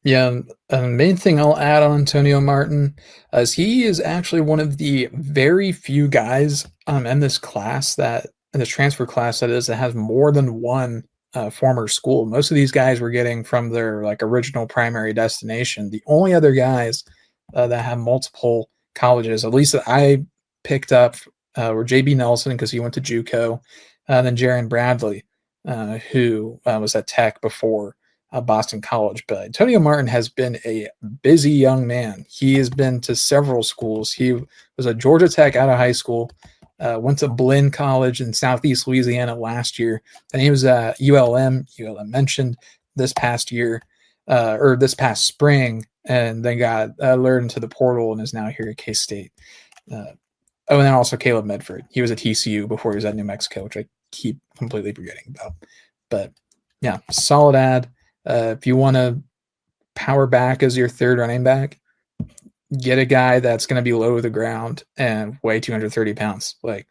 Yeah, main thing I'll add on Antonio Martin is he is actually one of the very few guys in this class that in this transfer class that has more than one former school. Most of these guys were getting from their like original primary destination. The only other guys that have multiple colleges, at least that I picked up, were JB Nelson because he went to JUCO, then Jaron Bradley, who was at Tech before Boston College. But Antonio Martin has been a busy young man. He has been to several schools. He was at Georgia Tech out of high school, went to Blinn College in Southeast Louisiana last year. Then he was at ULM mentioned this past year, or this past spring, and then got lured into the portal and is now here at K-State. And then also Caleb Medford. He was at TCU before he was at New Mexico, which I keep completely forgetting about. But yeah, solid ad. If you want to power back as your third running back, get a guy that's going to be low to the ground and weigh 230 pounds. Like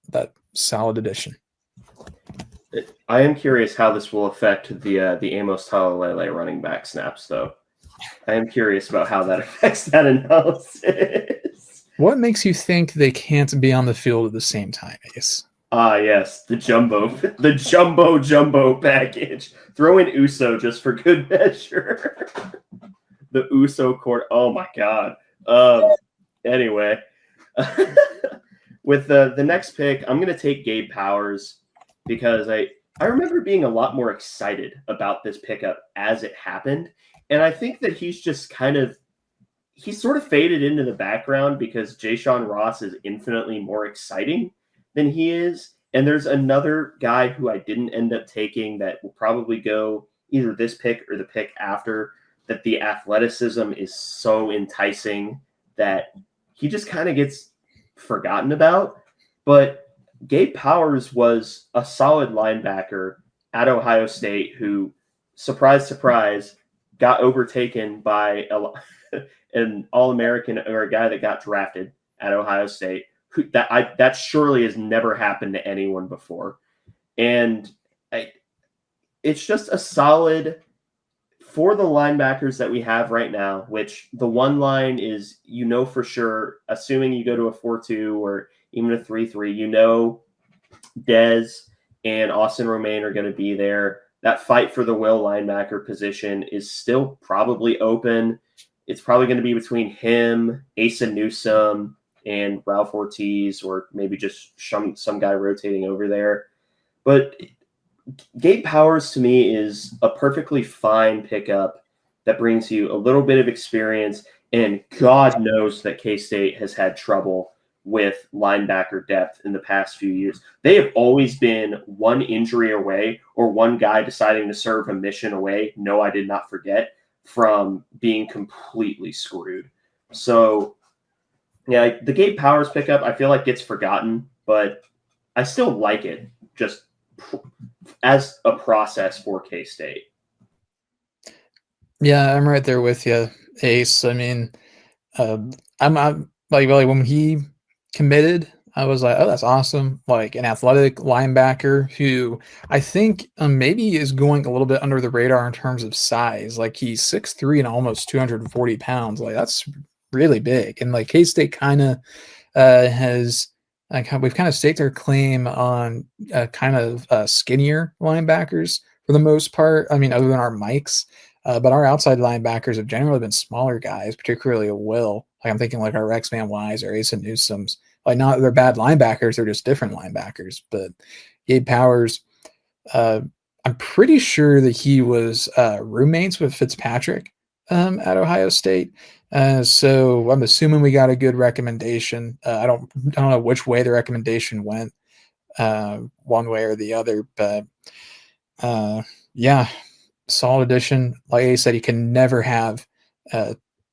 that, solid addition. I am curious how this will affect the Amos Talalele running back snaps, though. I am curious about how that affects that analysis. What makes you think they can't be on the field at the same time, Ace? Ah, yes, the jumbo package. Throw in Uso just for good measure. The Uso court. Oh my God. Anyway, with the next pick, I'm gonna take Gabe Powers because I remember being a lot more excited about this pickup as it happened, and I think that he's sort of faded into the background because Ja'Shawn Ross is infinitely more exciting than he is. And there's another guy who I didn't end up taking that will probably go either this pick or the pick after, that the athleticism is so enticing that he just kind of gets forgotten about. But Gabe Powers was a solid linebacker at Ohio State who, surprise, surprise, got overtaken by an All-American or a guy that got drafted at Ohio State. That surely has never happened to anyone before. And it's just a solid for the linebackers that we have right now, which the one line is, for sure, assuming you go to a 4-2 or even a 3-3, Dez and Austin Romaine are going to be there. That fight for the will linebacker position is still probably open. It's probably going to be between him, Asa Newsome, and Ralph Ortiz, or maybe just some guy rotating over there. But Gabe Powers to me is a perfectly fine pickup that brings you a little bit of experience, and God knows that K-State has had trouble with linebacker depth in the past few years. They have always been one injury away or one guy deciding to serve a mission away. No, I did not forget, from being completely screwed. So yeah, the Gabe Powers pickup, I feel like gets forgotten, but I still like it just as a process for K-State. Yeah, I'm right there with you, Ace. I mean, I'm like really when he committed, I was like, oh, that's awesome. Like an athletic linebacker who I think maybe is going a little bit under the radar in terms of size. Like he's 6'3" and almost 240 pounds. Like that's really big. And like K-State kind of has we've kind of staked our claim on kind of skinnier linebackers for the most part. I mean, other than our Mikes, but our outside linebackers have generally been smaller guys, particularly a Will. Like I'm thinking like our Rex Van Wise or Asa Newsome's. Like not that they're bad linebackers, they're just different linebackers. But Gabe Powers, I'm pretty sure that he was roommates with Fitzpatrick at Ohio State. So I'm assuming we got a good recommendation. I don't know which way the recommendation went, one way or the other, but yeah, solid addition. Like I said, you can never have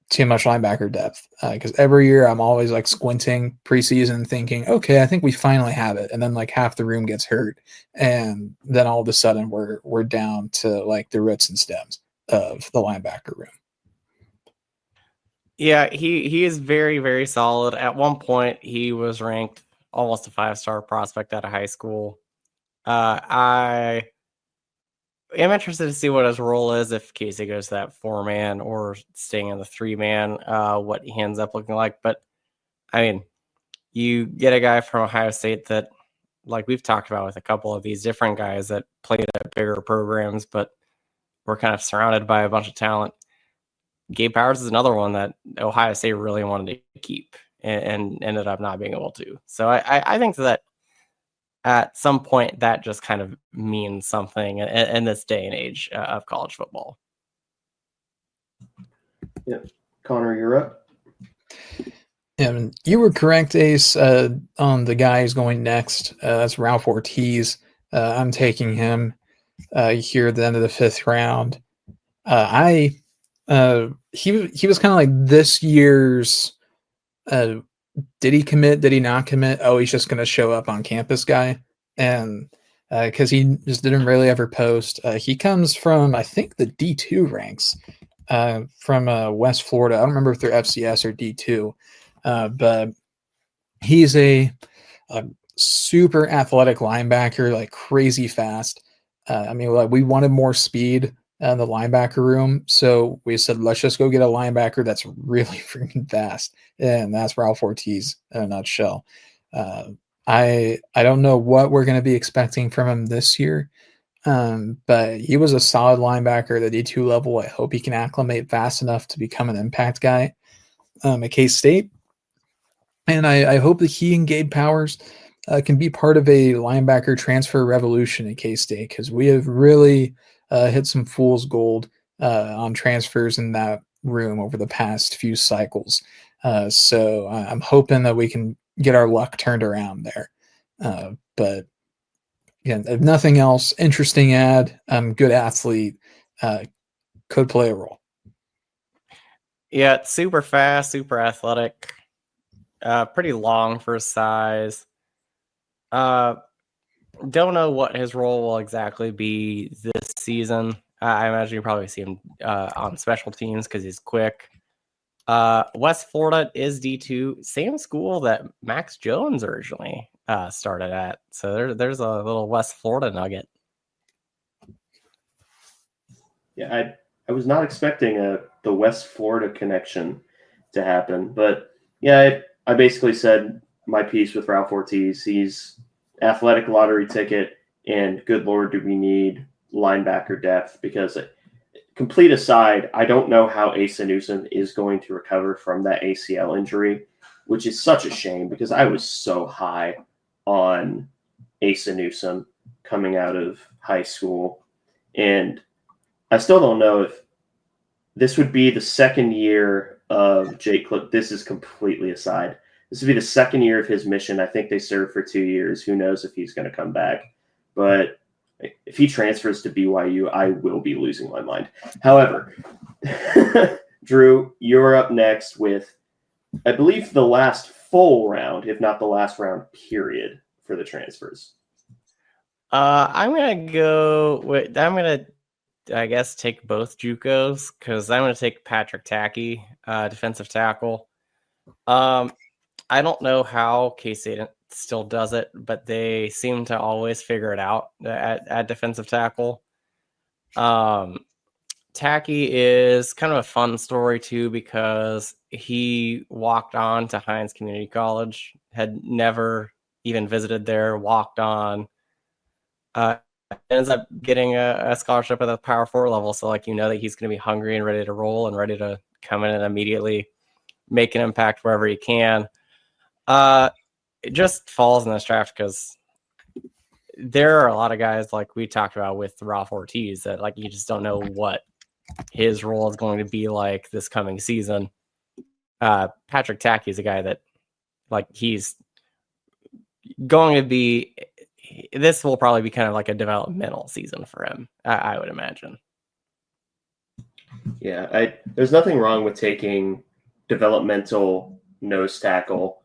too much linebacker depth, because every year I'm always like squinting preseason thinking, okay, I think we finally have it, and then like half the room gets hurt, and then all of a sudden we're down to like the roots and stems of the linebacker room. Yeah, he is very, very solid. At one point, he was ranked almost a 5-star prospect out of high school. I am interested to see what his role is if Casey goes to that 4-man or staying in the 3-man, what he ends up looking like. But I mean, you get a guy from Ohio State that, like we've talked about with a couple of these different guys that played at bigger programs, but we're kind of surrounded by a bunch of talent. Gabe Powers is another one that Ohio State really wanted to keep and ended up not being able to. So I think that at some point that just kind of means something in this day and age of college football. Yeah. Connor, you're up. Yeah, and you were correct, Ace, on the guy who's going next. That's Ralph Ortiz. I'm taking him here at the end of the 5th round. He was kind of like this year's did he commit, did he not commit, oh, he's just going to show up on campus guy. And because he just didn't really ever post. He comes from, I think, the D2 ranks from West Florida. I don't remember if they're FCS or D2, but he's a super athletic linebacker, like crazy fast. I mean, like we wanted more speed in the linebacker room, so we said let's just go get a linebacker that's really freaking fast, and that's Ralph Ortiz in a nutshell. I don't know what we're going to be expecting from him this year, but he was a solid linebacker at the D2 level. I hope he can acclimate fast enough to become an impact guy at K-State, and I hope that he and Gabe Powers can be part of a linebacker transfer revolution at K-State, because we have really hit some fool's gold on transfers in that room over the past few cycles. So I'm hoping that we can get our luck turned around there. But again, if nothing else, interesting ad, good athlete, could play a role. Yeah, super fast, super athletic, pretty long for his size. Don't know what his role will exactly be this season. I imagine you probably see him on special teams because he's quick. West Florida is D2, same school that Max Jones originally started at. So there's a little West Florida nugget. Yeah, I was not expecting the West Florida connection to happen, but yeah, I basically said my piece with Ralph Ortiz. He's athletic lottery ticket, and good Lord, do we need linebacker depth, because complete aside, I don't know how Asa Newsom is going to recover from that ACL injury, which is such a shame because I was so high on Asa Newsom coming out of high school. And I still don't know if this would be the second year of Jake Clip. This is completely aside. This would be the second year of his mission. I think they served for 2 years. Who knows if he's going to come back. But if he transfers to BYU, I will be losing my mind. However, Drew, you're up next with, I believe, the last full round, if not the last round, period, for the transfers. I'm going to go with, I guess, take both JUCOs, because I'm going to take Patrick Tacky, defensive tackle. I don't know how K-State still does it, but they seem to always figure it out at defensive tackle. Tacky is kind of a fun story too, because he walked on to Hines Community College, had never even visited there, walked on, ends up getting a scholarship at the Power 4 level. So like, that he's going to be hungry and ready to roll and ready to come in and immediately make an impact wherever he can. It just falls in this draft because there are a lot of guys, like we talked about with Ralph Ortiz, that like you just don't know what his role is going to be like this coming season. Patrick Tacky is a guy that, like, he's going to be, this will probably be kind of like a developmental season for him, I would imagine. Yeah, there's nothing wrong with taking developmental nose tackle.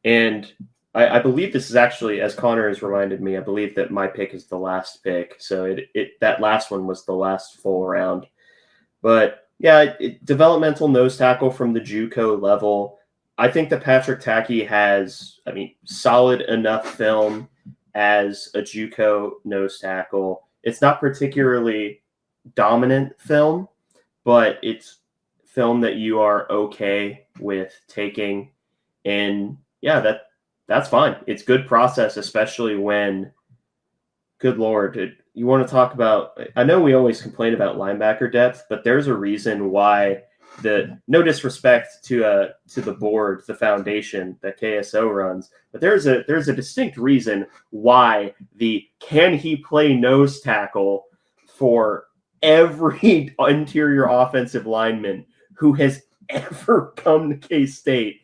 And I believe this is actually, as Connor has reminded me, I believe that my pick is the last pick. So that last one was the last full round. But yeah, developmental nose tackle from the JUCO level. I think that Patrick Tackey has, solid enough film as a JUCO nose tackle. It's not particularly dominant film, but it's film that you are okay with taking. And yeah, that's fine. It's good process, especially when, good Lord, you want to talk about, I know we always complain about linebacker depth, but there's a reason why no disrespect to the board, the foundation that KSO runs, but there's a distinct reason why the can he play nose tackle for every interior offensive lineman who has ever come to K-State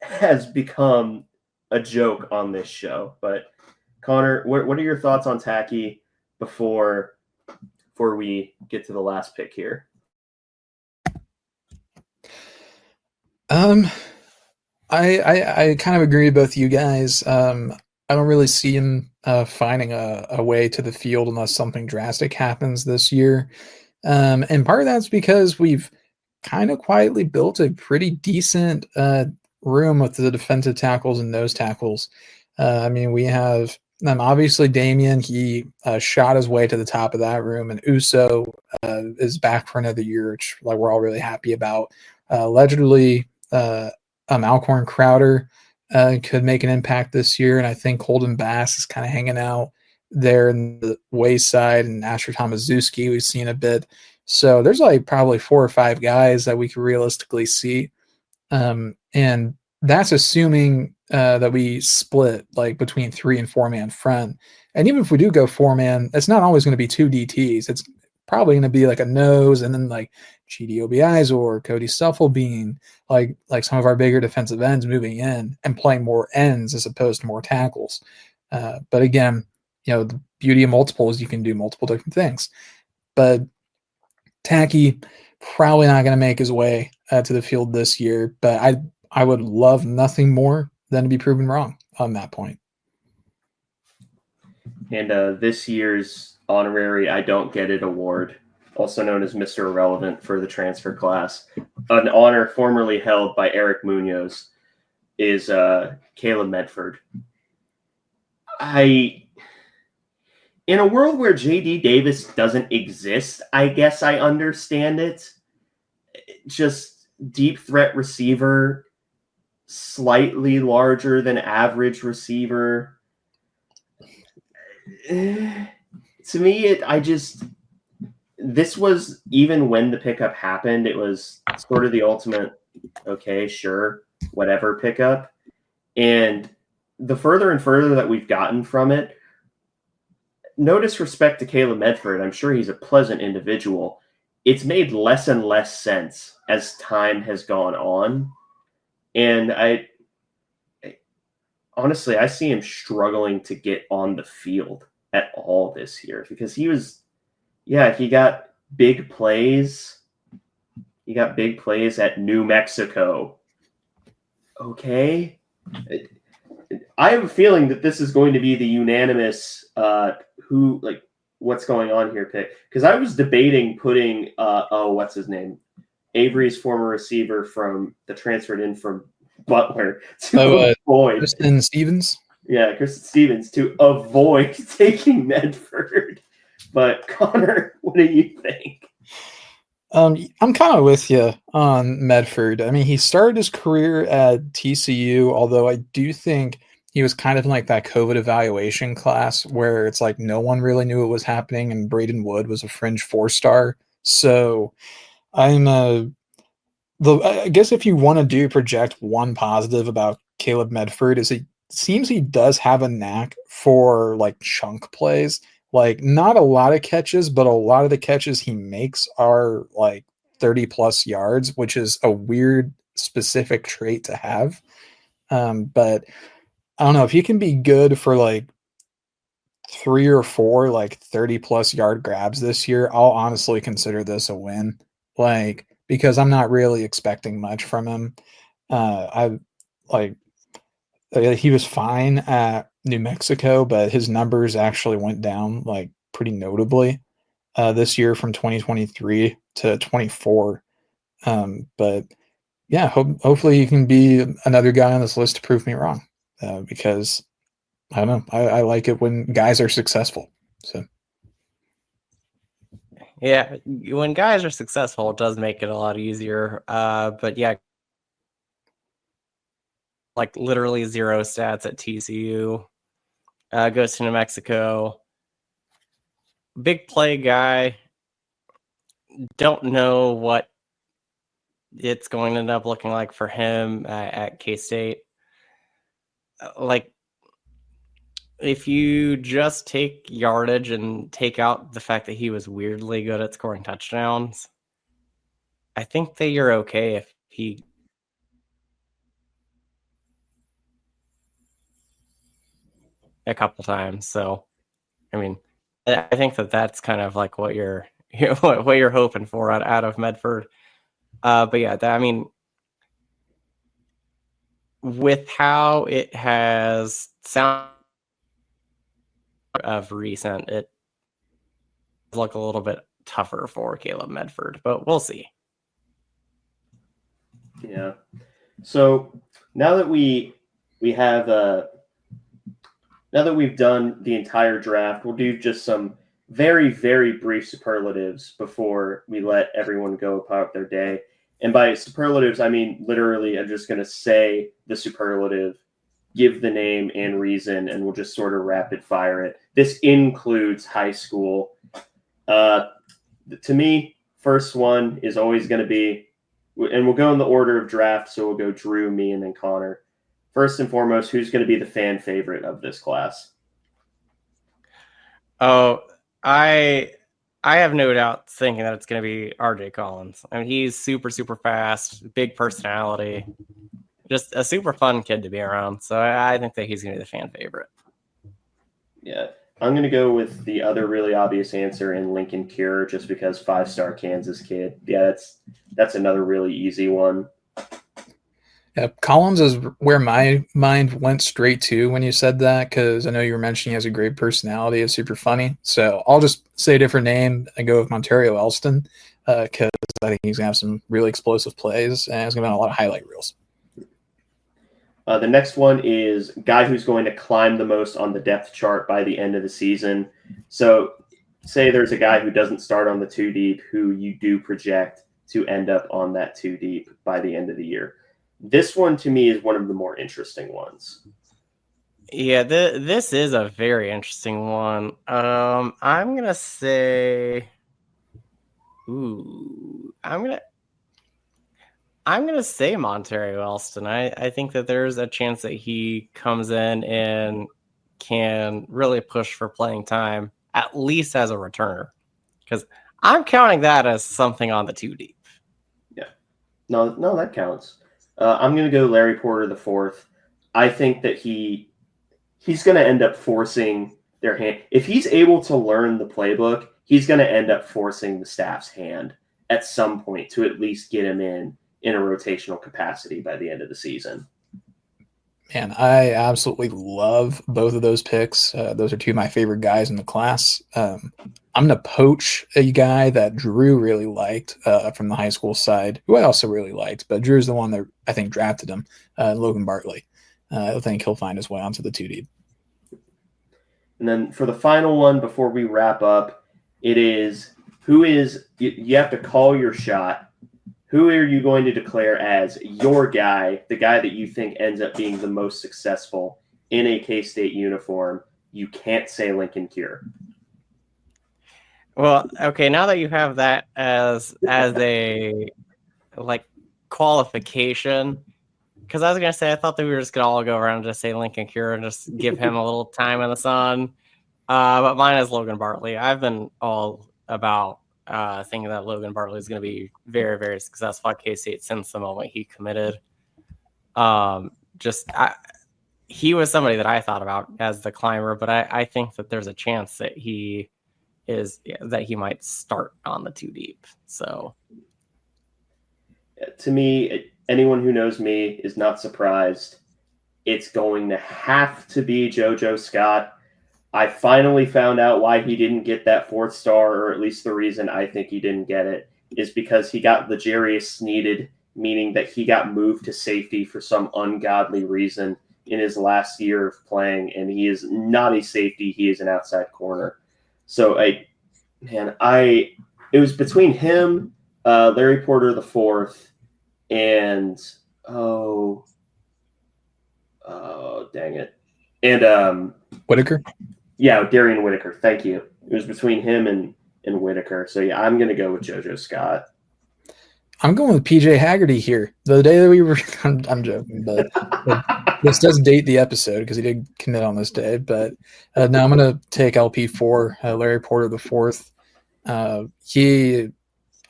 has become a joke on this show. But Connor, what are your thoughts on Tackey before we get to the last pick here? I kind of agree with both you guys. I don't really see him finding a way to the field unless something drastic happens this year. And part of that's because we've kind of quietly built a pretty decent room with the defensive tackles and nose tackles. We have obviously Damian. He shot his way to the top of that room, and Uso is back for another year, which we're all really happy about. Allegedly, Alcorn Crowder could make an impact this year, and I think Holden Bass is kind of hanging out there in the wayside, and Asher Tomaszewski we've seen a bit. So there's probably 4 or 5 guys that we could realistically see. And that's assuming that we split between 3 and 4 man front. And even if we do go 4 man, it's not always going to be 2 DTs. It's probably going to be a nose and then GD Obi's or Cody Stufflebean, like some of our bigger defensive ends moving in and playing more ends as opposed to more tackles. But again, the beauty of multiple is you can do multiple different things. But Tackey probably not going to make his way to the field this year, but I would love nothing more than to be proven wrong on that point. And this year's honorary I don't get it award, also known as Mr. Irrelevant for the transfer class, an honor formerly held by Eric Munoz, is Caleb Medford. In a world where J.D. Davis doesn't exist, I guess I understand it. Just deep threat receiver, slightly larger than average receiver. To me, this was, even when the pickup happened, it was sort of the ultimate, okay, sure, whatever pickup. And the further and further that we've gotten from it, no disrespect to Caleb Medford, I'm sure he's a pleasant individual. It's made less and less sense as time has gone on. And honestly, I see him struggling to get on the field at all this year because he got big plays. He got big plays at New Mexico. Okay. I have a feeling that this is going to be the unanimous what's going on here pick, because I was debating putting what's his name, Avery's former receiver that transferred in from Butler to avoid Kristen Stevens. Yeah, Kristen Stevens to avoid taking Medford. But Connor, what do you think? I'm kind of with you on Medford. He started his career at TCU, although I do think he was kind of in that COVID evaluation class where it's no one really knew what was happening, and Braden Wood was a fringe 4-star. So I guess if you want to project one positive about Caleb Medford is it seems he does have a knack for chunk plays. Not a lot of catches, but a lot of the catches he makes are 30 plus yards, which is a weird specific trait to have. But I don't know if he can be good for 3 or 4 30 plus yard grabs this year. I'll honestly consider this a win. like because I'm not really expecting much from him. I like he was fine at New Mexico, but his numbers actually went down like pretty notably this year from 2023 to 24. But yeah, hopefully he can be another guy on this list to prove me wrong. Because I don't know, I like it when guys are successful. So Yeah, when guys are successful, it does make it a lot easier. But yeah, like literally 0 stats at TCU. Goes to New Mexico. Big play guy. Don't know what it's going to end up looking like for him at K-State. Like, if you just take yardage and take out the fact that he was weirdly good at scoring touchdowns, I think that you're okay if he a couple times. So, I mean, I think that that's kind of like what you're what you're hoping for out of Medford. But yeah, I mean, with how it has sound of recent, it look a little bit tougher for Caleb Medford, but we'll see. Yeah. So now that we have now that we've done the entire draft, we'll do just some very, very brief superlatives before we let everyone go about their day. And by superlatives, I mean literally, I'm just going to say the superlative, give the name and reason, and we'll just sort of rapid fire it. This includes high school. To me, first one is always going to be, and we'll go in the order of draft, so we'll go Drew, me, and then Connor. First and foremost, who's going to be the fan favorite of this class? Oh, I have no doubt thinking that it's going to be RJ Collins. I mean, he's super, super fast, big personality, just a super fun kid to be around. So I think that he's going to be the fan favorite. Yeah, I'm going to go with the other really obvious answer in Lincoln Cure, just because 5-star Kansas kid. Yeah, that's another really easy one. yeah, Collins is where my mind went straight to when you said that, because I know you were mentioning he has a great personality, is super funny. So I'll just say a different name and go with Montario Elston, because I think he's gonna have some really explosive plays and he's gonna have a lot of highlight reels. The next one is guy who's going to climb the most on the depth chart by the end of the season. So say there's a guy who doesn't start on the 2 deep who you do project to end up on that 2 deep by the end of the year. This one to me is one of the more interesting ones. Yeah, this is a very interesting one. I'm gonna say, I'm gonna say Montario Elston. I think that there's a chance that he comes in and can really push for playing time, at least as a returner, because I'm counting that as something on the 2 deep. Yeah, no, that counts. I'm going to go Larry Porter the fourth. I think that he's going to end up forcing their hand. If he's able to learn the playbook, he's going to end up forcing the staff's hand at some point to at least get him in a rotational capacity by the end of the season. Man, I absolutely love both of those picks. Those are two of my favorite guys in the class. I'm going to poach a guy that Drew really liked from the high school side, who I also really liked, but Drew's the one that I think drafted him, Logan Bartley. I think he'll find his way onto the 2 deep. And then for the final one, before we wrap up, it is you have to call your shot. Who are you going to declare as your guy, the guy that you think ends up being the most successful in a K-State uniform? You can't say Lincoln Cure. Well, okay, now that you have that as a like qualification, because I was gonna say I thought that we were just gonna all go around and just say Lincoln Cure and just give him a little time in the sun. But mine is Logan Bartley. I've been all about thinking that Logan Bartley is going to be very, very successful at K-State since the moment he committed. He was somebody that I thought about as the climber, but I think that there's a chance that he might start on the 2 deep. So to me, anyone who knows me is not surprised. It's going to have to be JoJo Scott. I finally found out why he didn't get that 4th star, or at least the reason I think he didn't get it is because he got Legarius needed, meaning that he got moved to safety for some ungodly reason in his last year of playing, and he is not a safety. He is an outside corner. So, it was between him, Larry Porter the 4th, and dang it. And Whitaker. Yeah, Darian Whitaker. Thank you. It was between him and Whitaker. So yeah, I'm gonna go with JoJo Scott. I'm going with PJ Haggerty here. The day that we were, I'm joking, but this does date the episode because he did commit on this day. But now I'm going to take LP4, Larry Porter the 4th. He,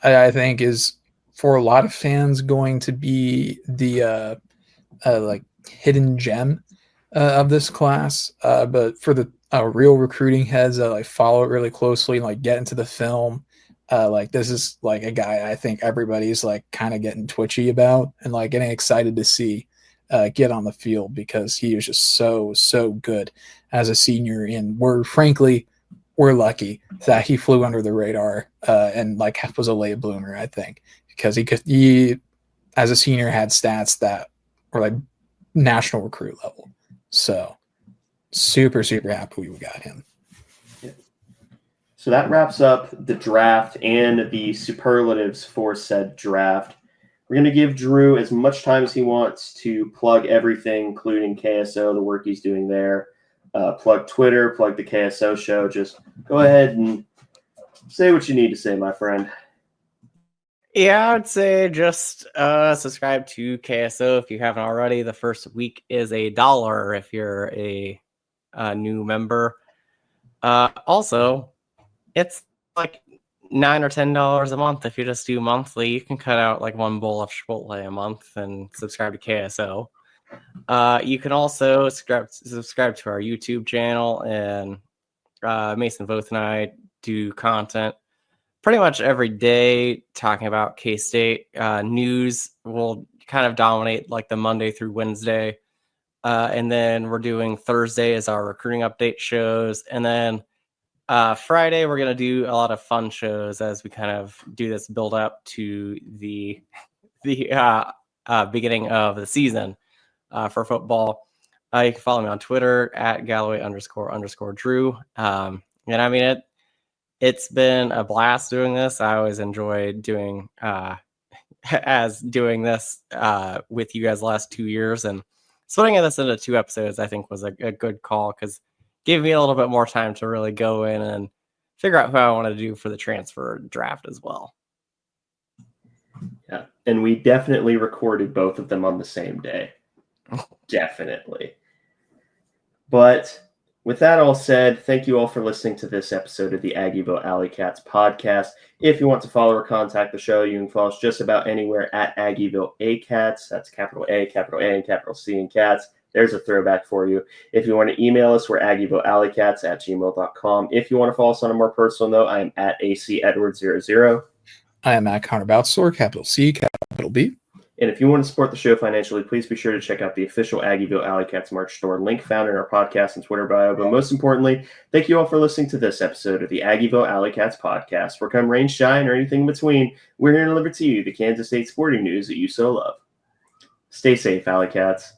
I think, is for a lot of fans going to be the like hidden gem of this class. But for the real recruiting heads that like follow it really closely and like get into the film, like this is like a guy I think everybody's like kind of getting twitchy about and like getting excited to see get on the field because he is just so good as a senior. And we're lucky that he flew under the radar and like was a late bloomer, I think, because he as a senior had stats that were like national recruit level. So super happy we got him. So that wraps up the draft and the superlatives for said draft. We're going to give Drew as much time as he wants to plug everything, including KSO, the work he's doing there. Plug Twitter, plug the KSO show. Just go ahead and say what you need to say, my friend. Yeah, I would say just subscribe to KSO if you haven't already. The first week is $1 if you're a new member. Also, it's like $9 or $10 a month if you just do monthly. You can cut out like one bowl of Chipotle a month and subscribe to KSO. You can also subscribe to our YouTube channel, and Mason Voth and I do content pretty much every day talking about K-State. News will kind of dominate like the Monday through Wednesday. And then we're doing Thursday as our recruiting update shows. And then Friday, we're going to do a lot of fun shows as we kind of do this build up to the beginning of the season for football. You can follow me on Twitter at Galloway __Drew. And I mean, it's been a blast doing this. I always enjoy doing this with you guys the last 2 years, and splitting this into 2 episodes, I think was a good call because gave me a little bit more time to really go in and figure out who I want to do for the transfer draft as well. Yeah, and we definitely recorded both of them on the same day. Definitely. But with that all said, thank you all for listening to this episode of the Aggieville Alleycats podcast. If you want to follow or contact the show, you can follow us just about anywhere at Aggieville Alleycats. That's capital A, and capital C in cats. There's a throwback for you. If you want to email us, we're AggievilleAlleycats@gmail.com. If you want to follow us on a more personal note, I am at ACEdwards00. I am at Connor Boutstor, capital C, capital B. And if you want to support the show financially, please be sure to check out the official Aggieville Alleycats merch store, link found in our podcast and Twitter bio. But most importantly, thank you all for listening to this episode of the Aggieville Alleycats podcast. For come rain, shine, or anything in between, we're here to deliver to you the Kansas State sporting news that you so love. Stay safe, Alleycats.